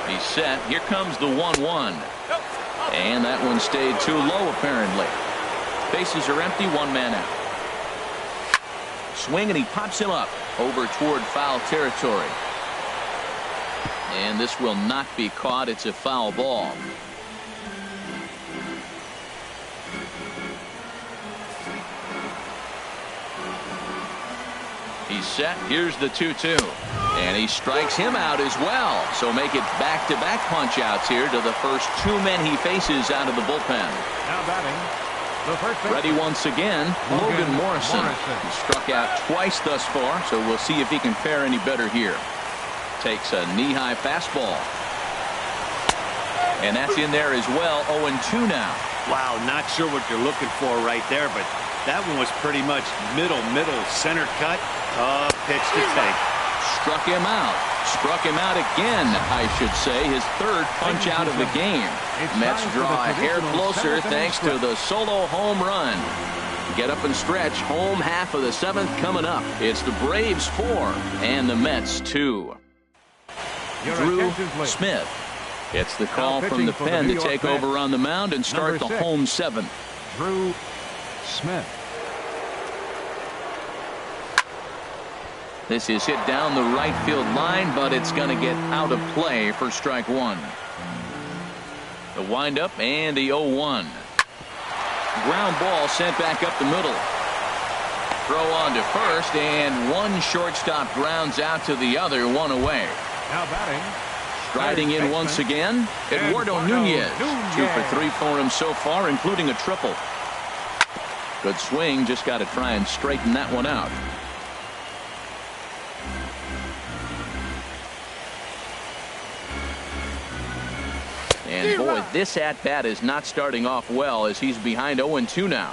He's set. Here comes the 1-1. And that one stayed too low, apparently. Bases are empty, 1 man out. Swing, and he pops him up over toward foul territory. And this will not be caught. It's a foul ball. He's set. Here's the 2-2. And he strikes him out as well. So make it back-to-back punch-outs here to the first two men he faces out of the bullpen. Now batting, the first baseman. Ready once again, Logan Morrison. He struck out twice thus far, so we'll see if he can fare any better here. Takes a knee-high fastball. And that's in there as well. 0-2 now. Wow, not sure what you're looking for right there, but that one was pretty much middle, center cut. Tough pitch to take. Struck him out. Struck him out again, I should say. His third punch out of the game. Mets draw a hair closer thanks to the solo home run. Get up and stretch. Home half of the seventh coming up. It's the Braves 4 and the Mets 2. Drew Smith. It's the call from the pen to take over on the mound and start the home seventh. Drew Smith. This is hit down the right field line, but it's going to get out of play for strike one. The windup and the 0-1. Ground ball sent back up the middle. Throw on to first, and one shortstop grounds out to the other, one away. Now batting. Striding in once again, Eduardo Nunez. 2 for 3 for him so far, including a triple. Good swing, just got to try and straighten that one out. And boy, this at-bat is not starting off well as he's behind 0-2 now.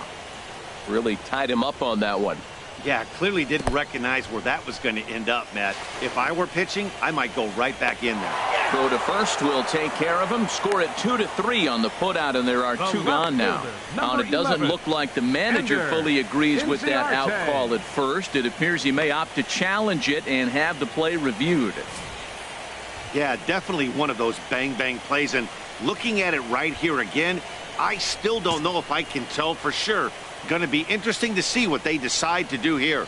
Really tied him up on that one. Yeah, clearly didn't recognize where that was going to end up, Matt. If I were pitching, I might go right back in there. Throw to first will take care of him. Score it 2-3 on the putout, and there are two gone now. And it doesn't look like the manager fully agrees with that out call at first. It appears he may opt to challenge it and have the play reviewed. Yeah, definitely one of those bang-bang plays. And looking at it right here again, I still don't know if I can tell for sure. Going to be interesting to see what they decide to do here.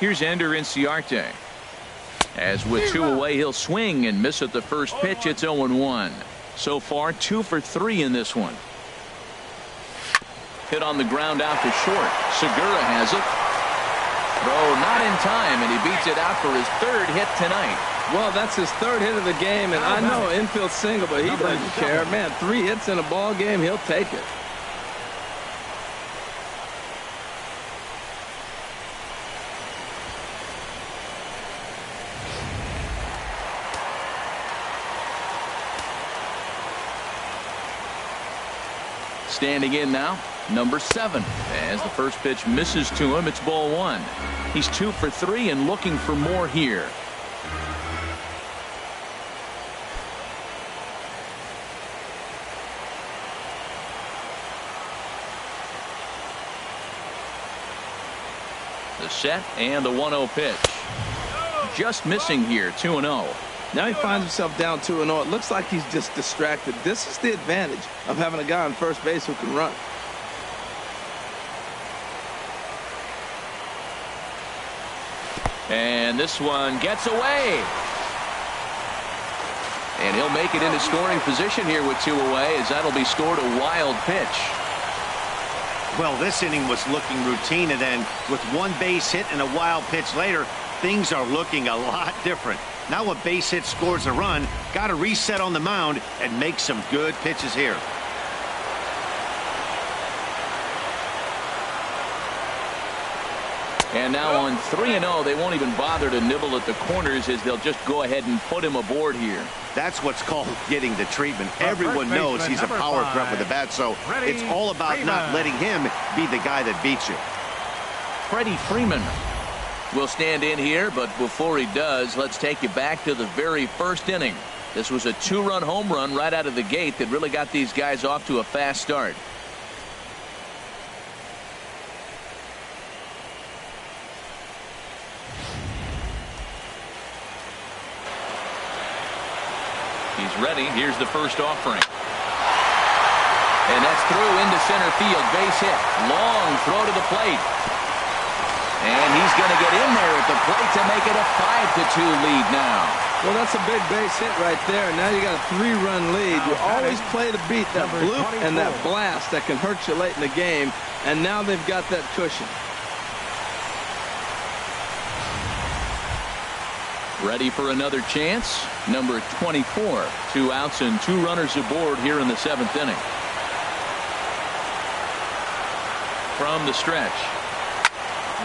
Here's Ender Inciarte. As with two away, he'll swing and miss at the first pitch. It's 0-1. So far, 2 for 3 in this one. Hit on the ground out to short. Segura has it. Throw not in time, and he beats it out for his third hit tonight. Well, that's his third hit of the game, and I know infield single, but he doesn't care. Man, 3 hits in a ball game, he'll take it. Standing in now, number 7. As the first pitch misses to him, it's ball 1. He's 2 for 3 and looking for more here. The set and the 1-0 pitch. Just missing here, 2-0. Now he finds himself down 2-0. It looks like he's just distracted. This is the advantage of having a guy on first base who can run. And this one gets away. And he'll make it into scoring position here with 2 away, as that'll be scored a wild pitch. Well, this inning was looking routine, and then with 1 base hit and a wild pitch later, things are looking a lot different. Now a base hit scores a run. Got to reset on the mound and make some good pitches here. And now on 3-0, they won't even bother to nibble at the corners, as they'll just go ahead and put him aboard here. That's what's called getting the treatment. Everyone knows he's a power threat with the bat, so it's all about not letting him be the guy that beats you. Freddie Freeman will stand in here, but before he does, let's take you back to the very first inning. This was a 2-run home run right out of the gate that really got these guys off to a fast start. He's ready. Here's the first offering. And that's through into center field. Base hit. Long throw to the plate. And he's going to get in there at the plate to make it a 5-2 lead now. Well, that's a big base hit right there. Now you got a 3-run lead. You always play to beat that bloop and that blast that can hurt you late in the game. And now they've got that cushion. Ready for another chance? Number 24. 2 outs and 2 runners aboard here in the 7th inning. From the stretch.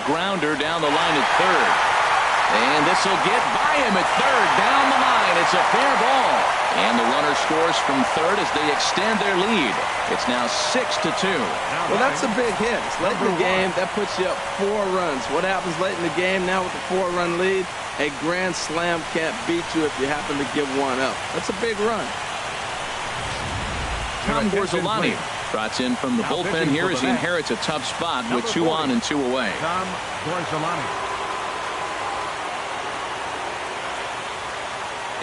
Grounder down the line at third. And this will get by him at third. Down the line. It's a fair ball. And the runner scores from third as they extend their lead. It's now 6-2. Well, that's a big hit. It's late in the game. That puts you up 4 runs. What happens late in the game now with the 4-run lead? A grand slam can't beat you if you happen to give one up. That's a big run. Tom Borzolani trots in from the bullpen here as he inherits a tough spot with 2 on and 2 away. Tom Borzolani.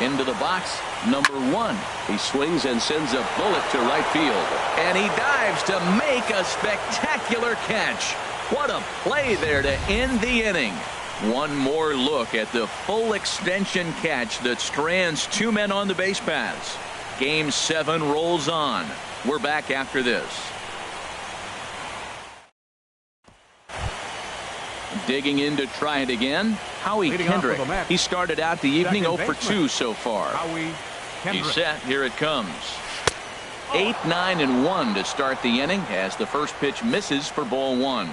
Into the box, number 1. He swings and sends a bullet to right field. And he dives to make a spectacular catch. What a play there to end the inning. One more look at the full extension catch that strands 2 men on the base paths. Game 7 rolls on. We're back after this. Digging in to try it again, Howie Kendrick. He started out the evening 0 for 2 so far. He's set. Here it comes. 8, 9, and 1 to start the inning as the first pitch misses for ball 1.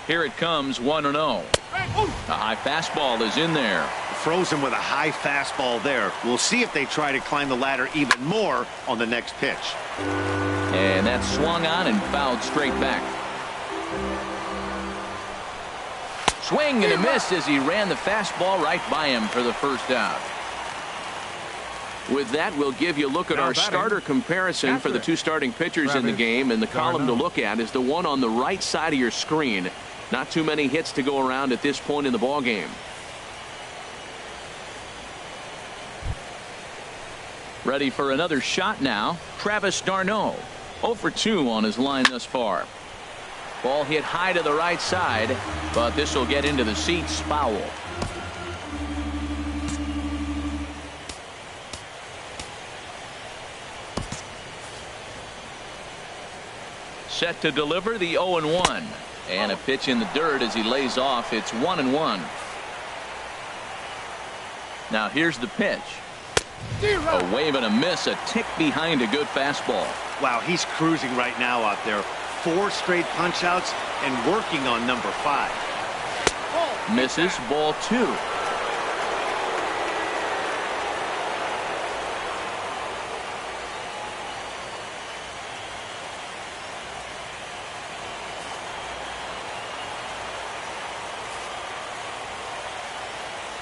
Here it comes, 1-0. A high fastball is in there. Frozen with a high fastball there. We'll see if they try to climb the ladder even more on the next pitch. And that's swung on and fouled straight back. Swing and a miss as he ran the fastball right by him for the first out. With that, we'll give you a look at our starter comparison for the 2 starting pitchers in the game. And the column to look at is the one on the right side of your screen. Not too many hits to go around at this point in the ball game. Ready for another shot now. Travis d'Arnaud. 0 for 2 on his line thus far. Ball hit high to the right side, but this will get into the seats. Foul. Set to deliver the 0-1. And a pitch in the dirt as he lays off. It's 1-1. Now here's the pitch. A wave and a miss, a tick behind a good fastball. Wow, he's cruising right now out there. 4 straight punch outs and working on number 5. Misses, ball 2.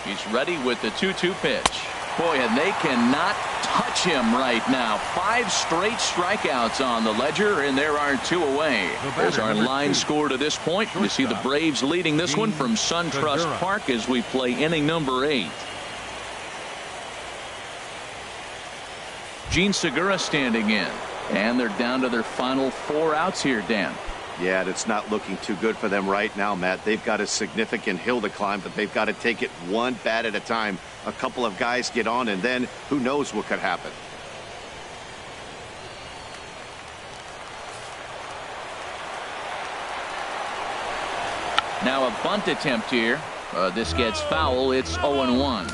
He's ready with the 2-2 pitch. Boy, and they cannot touch him right now. 5 straight strikeouts on the ledger, and there are 2 away. There's our line score to this point. You see the Braves leading this one from SunTrust Park as we play inning number 8. Gene Segura standing in, and they're down to their final 4 outs here, Dan. Yeah, it's not looking too good for them right now, Matt. They've got a significant hill to climb, but they've got to take it one bat at a time. A couple of guys get on, and then who knows what could happen. Now a bunt attempt here. This gets foul. It's 0-1.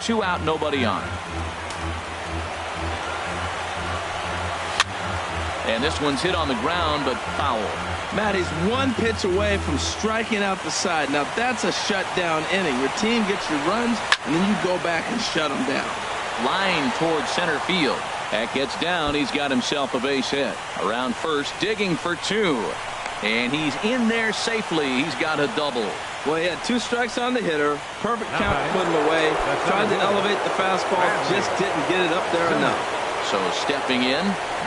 2 out, nobody on. And this one's hit on the ground, but foul. Matt, he's 1 pitch away from striking out the side. Now that's a shutdown inning. Your team gets your runs, and then you go back and shut them down. Line towards center field. That gets down. He's got himself a base hit. Around first, digging for 2. And he's in there safely. He's got a double. Well, he had 2 strikes on the hitter. Perfect count to put him away. Tried to elevate the fastball, just didn't get it up there enough. So stepping in,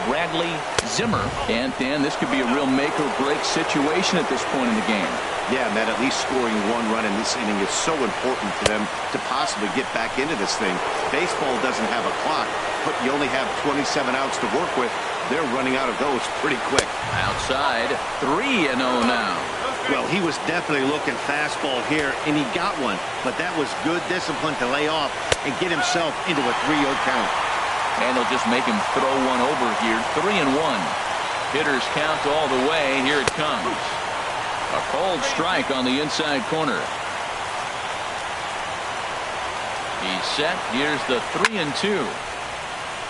Bradley Zimmer. And Dan, this could be a real make or break situation at this point in the game. Yeah, Matt, at least scoring 1 run in this inning is so important for them to possibly get back into this thing. Baseball doesn't have a clock, but you only have 27 outs to work with. They're running out of those pretty quick. Outside, 3-0 now. Well, he was definitely looking fastball here, and he got one. But that was good discipline to lay off and get himself into a 3-0 count. And they'll just make him throw one over here. 3-1. Hitters count all the way. Here it comes. A cold strike on the inside corner. He's set. Here's the 3-2.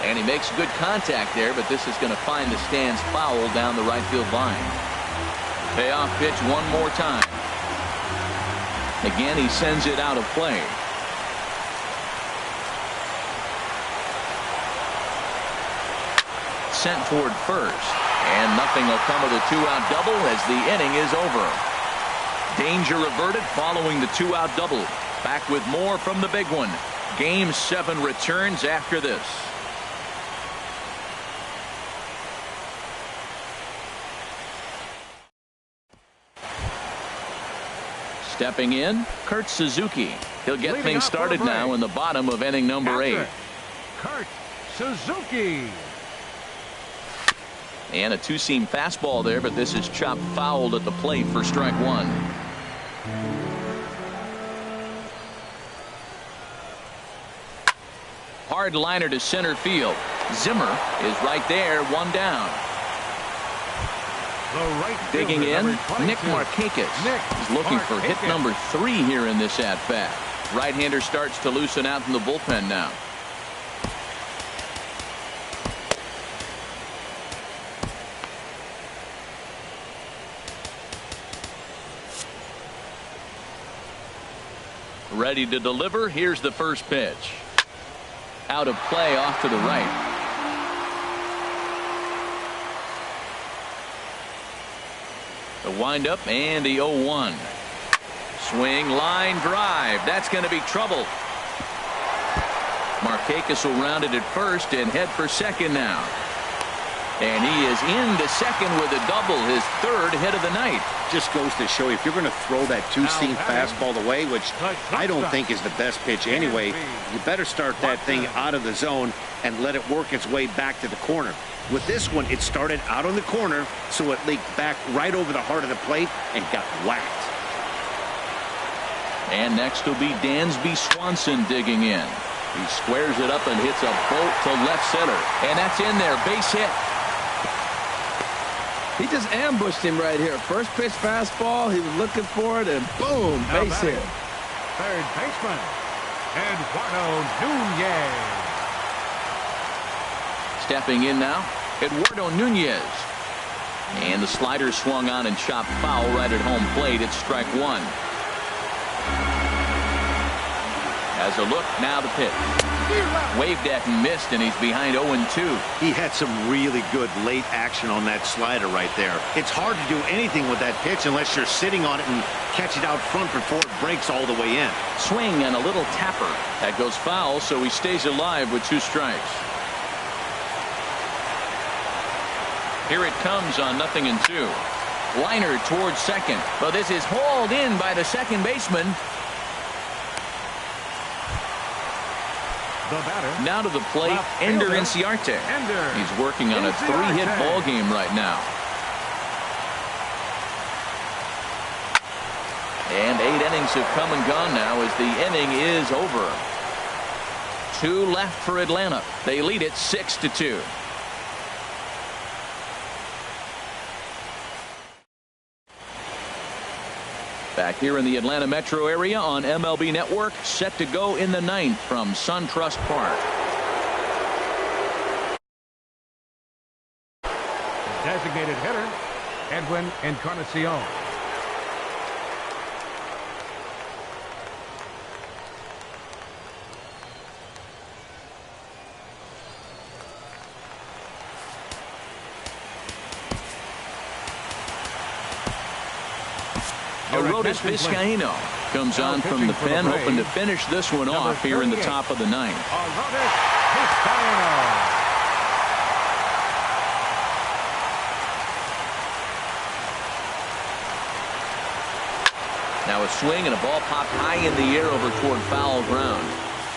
And he makes good contact there, but this is going to find the stands foul down the right field line. Payoff pitch one more time. Again, he sends it out of play. Sent toward first. And nothing will come of the 2-out double as the inning is over. Danger averted following the 2-out double. Back with more from the big one. Game 7 returns after this. Stepping in, Kurt Suzuki. He'll get things started now in the bottom of inning number 8. Kurt Suzuki. And a two-seam fastball there, but this is chopped fouled at the plate for strike 1. Hard liner to center field. Zimmer is right there, one down. Digging in, Nick Markakis. He's looking for hit number 3 here in this at-bat. Right-hander starts to loosen out from the bullpen now. Ready to deliver. Here's the first pitch. Out of play off to the right. The windup and the 0-1. Swing, line, drive. That's going to be trouble. Markakis will round it at first and head for second now. And he is into second with a double, his 3rd hit of the night. Just goes to show you, if you're going to throw that two-seam fastball away, which I don't think is the best pitch anyway, you better start that thing out of the zone and let it work its way back to the corner. With this one, it started out on the corner, so it leaked back right over the heart of the plate and got whacked. And next will be Dansby Swanson digging in. He squares it up and hits a bolt to left center. And that's in there, base hit. He just ambushed him right here. First pitch fastball, he was looking for it, and boom, base hit. Third baseman, Eduardo Nunez. Stepping in now, Eduardo Nunez. And the slider swung on and chopped foul right at home plate. It's strike 1. As a look, now the pitch. Waved at and missed, and he's behind 0-2. He had some really good late action on that slider right there. It's hard to do anything with that pitch unless you're sitting on it and catch it out front before it breaks all the way in. Swing and a little tapper. That goes foul, so he stays alive with 2 strikes. Here it comes on 0-2. Liner towards second, but this is hauled in by the second baseman. Now to the plate, Ender Inciarte. He's working on a 3-hit ball game right now. And 8 innings have come and gone now as the inning is over. 2 left for Atlanta. They lead it 6-2. Back here in the Atlanta metro area on MLB Network, set to go in the 9th from SunTrust Park. Designated hitter, Edwin Encarnacion. Arodys Vizcaíno comes on from the pen, hoping to finish this one off here in the top of the 9th. Arodys Vizcaíno. Now a swing and a ball popped high in the air over toward foul ground.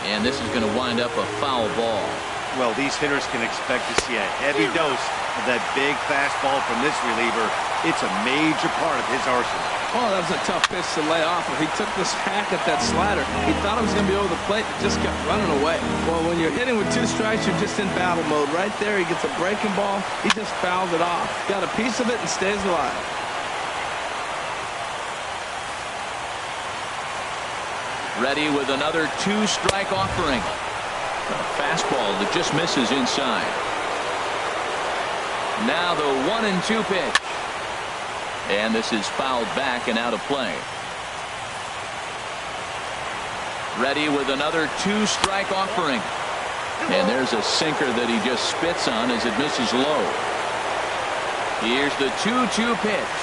And this is going to wind up a foul ball. Well, these hitters can expect to see a heavy dose of that big fastball from this reliever. It's a major part of his arsenal. Oh, that was a tough pitch to lay off. He took this hack at that slider. He thought it was going to be over the plate. It just kept running away. Well, when you're hitting with 2 strikes, you're just in battle mode. Right there, he gets a breaking ball. He just fouls it off. Got a piece of it and stays alive. Ready with another 2-strike offering. A fastball that just misses inside. Now the 1-2 pitch. And this is fouled back and out of play. Ready with another 2-strike offering. And there's a sinker that he just spits on as it misses low. Here's the 2-2 pitch.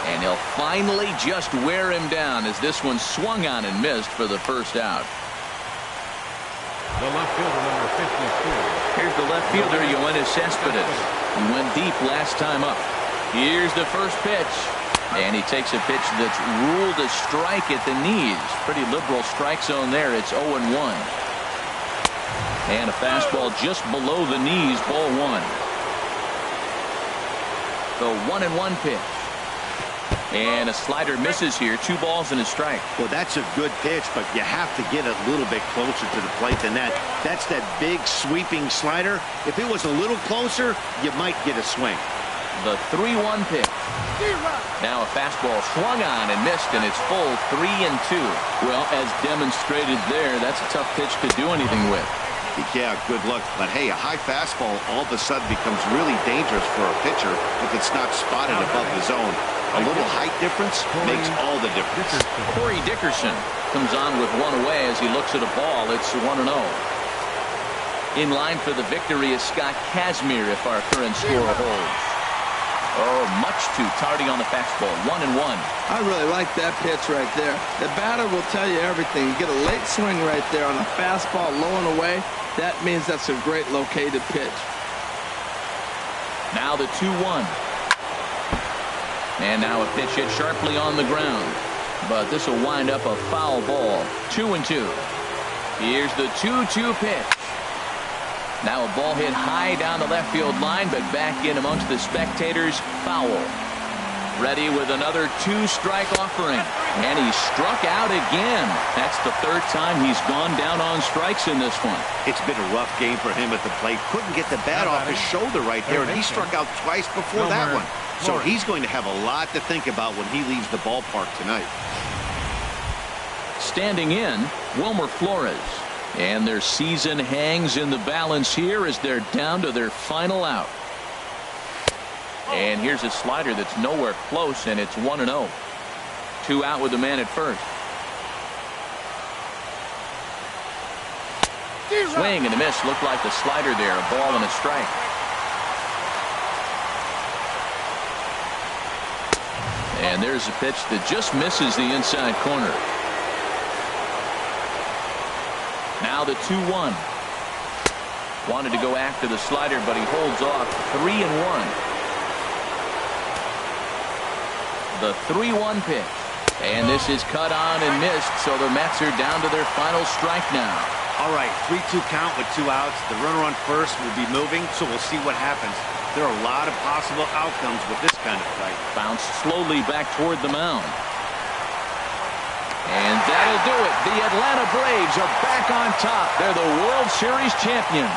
And he'll finally just wear him down as this one swung on and missed for the first out. The left fielder, number 52. Here's the left fielder, Yoenis Cespedes. He went deep last time up. Here's the first pitch. And he takes a pitch that's ruled a strike at the knees. Pretty liberal strike zone there. It's 0-1. And a fastball just below the knees, ball 1. The 1-1 pitch. And a slider misses here. 2 balls and a strike. Well, that's a good pitch, but you have to get a little bit closer to the plate than that. That's that big sweeping slider. If it was a little closer, you might get a swing. The 3-1 pitch. Now a fastball swung on and missed, and it's full 3-2. Well, as demonstrated there, that's a tough pitch to do anything with. Yeah, good luck. But hey, a high fastball all of a sudden becomes really dangerous for a pitcher if it's not spotted above the zone. A little height difference makes all the difference. Corey Dickerson comes on with 1 away as he looks at a ball. It's 1-0. In line for the victory is Scott Kazmir if our current score holds. Oh, much too tardy on the fastball. 1-1. I really like that pitch right there. The batter will tell you everything. You get a late swing right there on a fastball low and away. That means that's a great located pitch. Now the 2-1. And now a pitch hit sharply on the ground. But this will wind up a foul ball. 2-2. Here's the 2-2 pitch. Now a ball hit high down the left field line, but back in amongst the spectators. Foul. Ready with another 2-strike offering. And he struck out again. That's the 3rd time he's gone down on strikes in this one. It's been a rough game for him at the plate. Couldn't get the bat off his shoulder right there, and he struck out twice before that one. So he's going to have a lot to think about when he leaves the ballpark tonight. Standing in, Wilmer Flores. And their season hangs in the balance here as they're down to their final out. And here's a slider that's nowhere close, and it's 1-0. 2 out with the man at first. Swing and a miss. Looked like the slider there. A ball and a strike. And there's a pitch that just misses the inside corner. Now the 2-1. Wanted to go after the slider, but he holds off. 3-1. The 3-1 pitch. And this is cut on and missed, so the Mets are down to their final strike now. All right, 3-2 count with 2 outs. The runner on first will be moving, so we'll see what happens. There are a lot of possible outcomes with this kind of fight. Bounced slowly back toward the mound. And that'll do it. The Atlanta Braves are back on top. They're the World Series champions.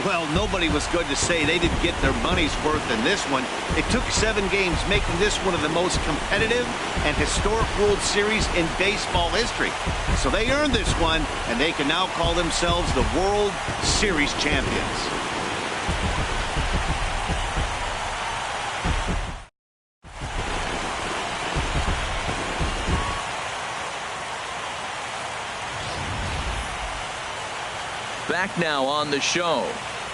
Well, nobody was good to say they didn't get their money's worth in this one. It took 7 games, making this one of the most competitive and historic World Series in baseball history. So they earned this one, and they can now call themselves the World Series champions. Back now on the show.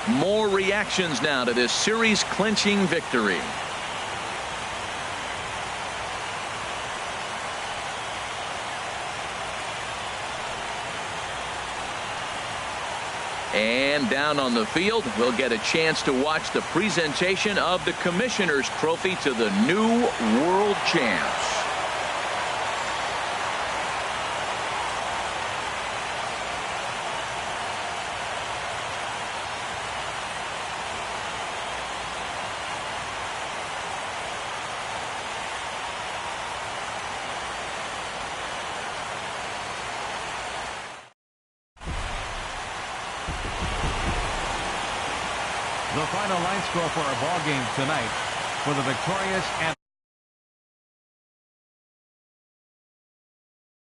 More reactions now to this series-clinching victory. And down on the field, we'll get a chance to watch the presentation of the Commissioner's Trophy to the new world champs. The final line score for our ball game tonight for the victorious and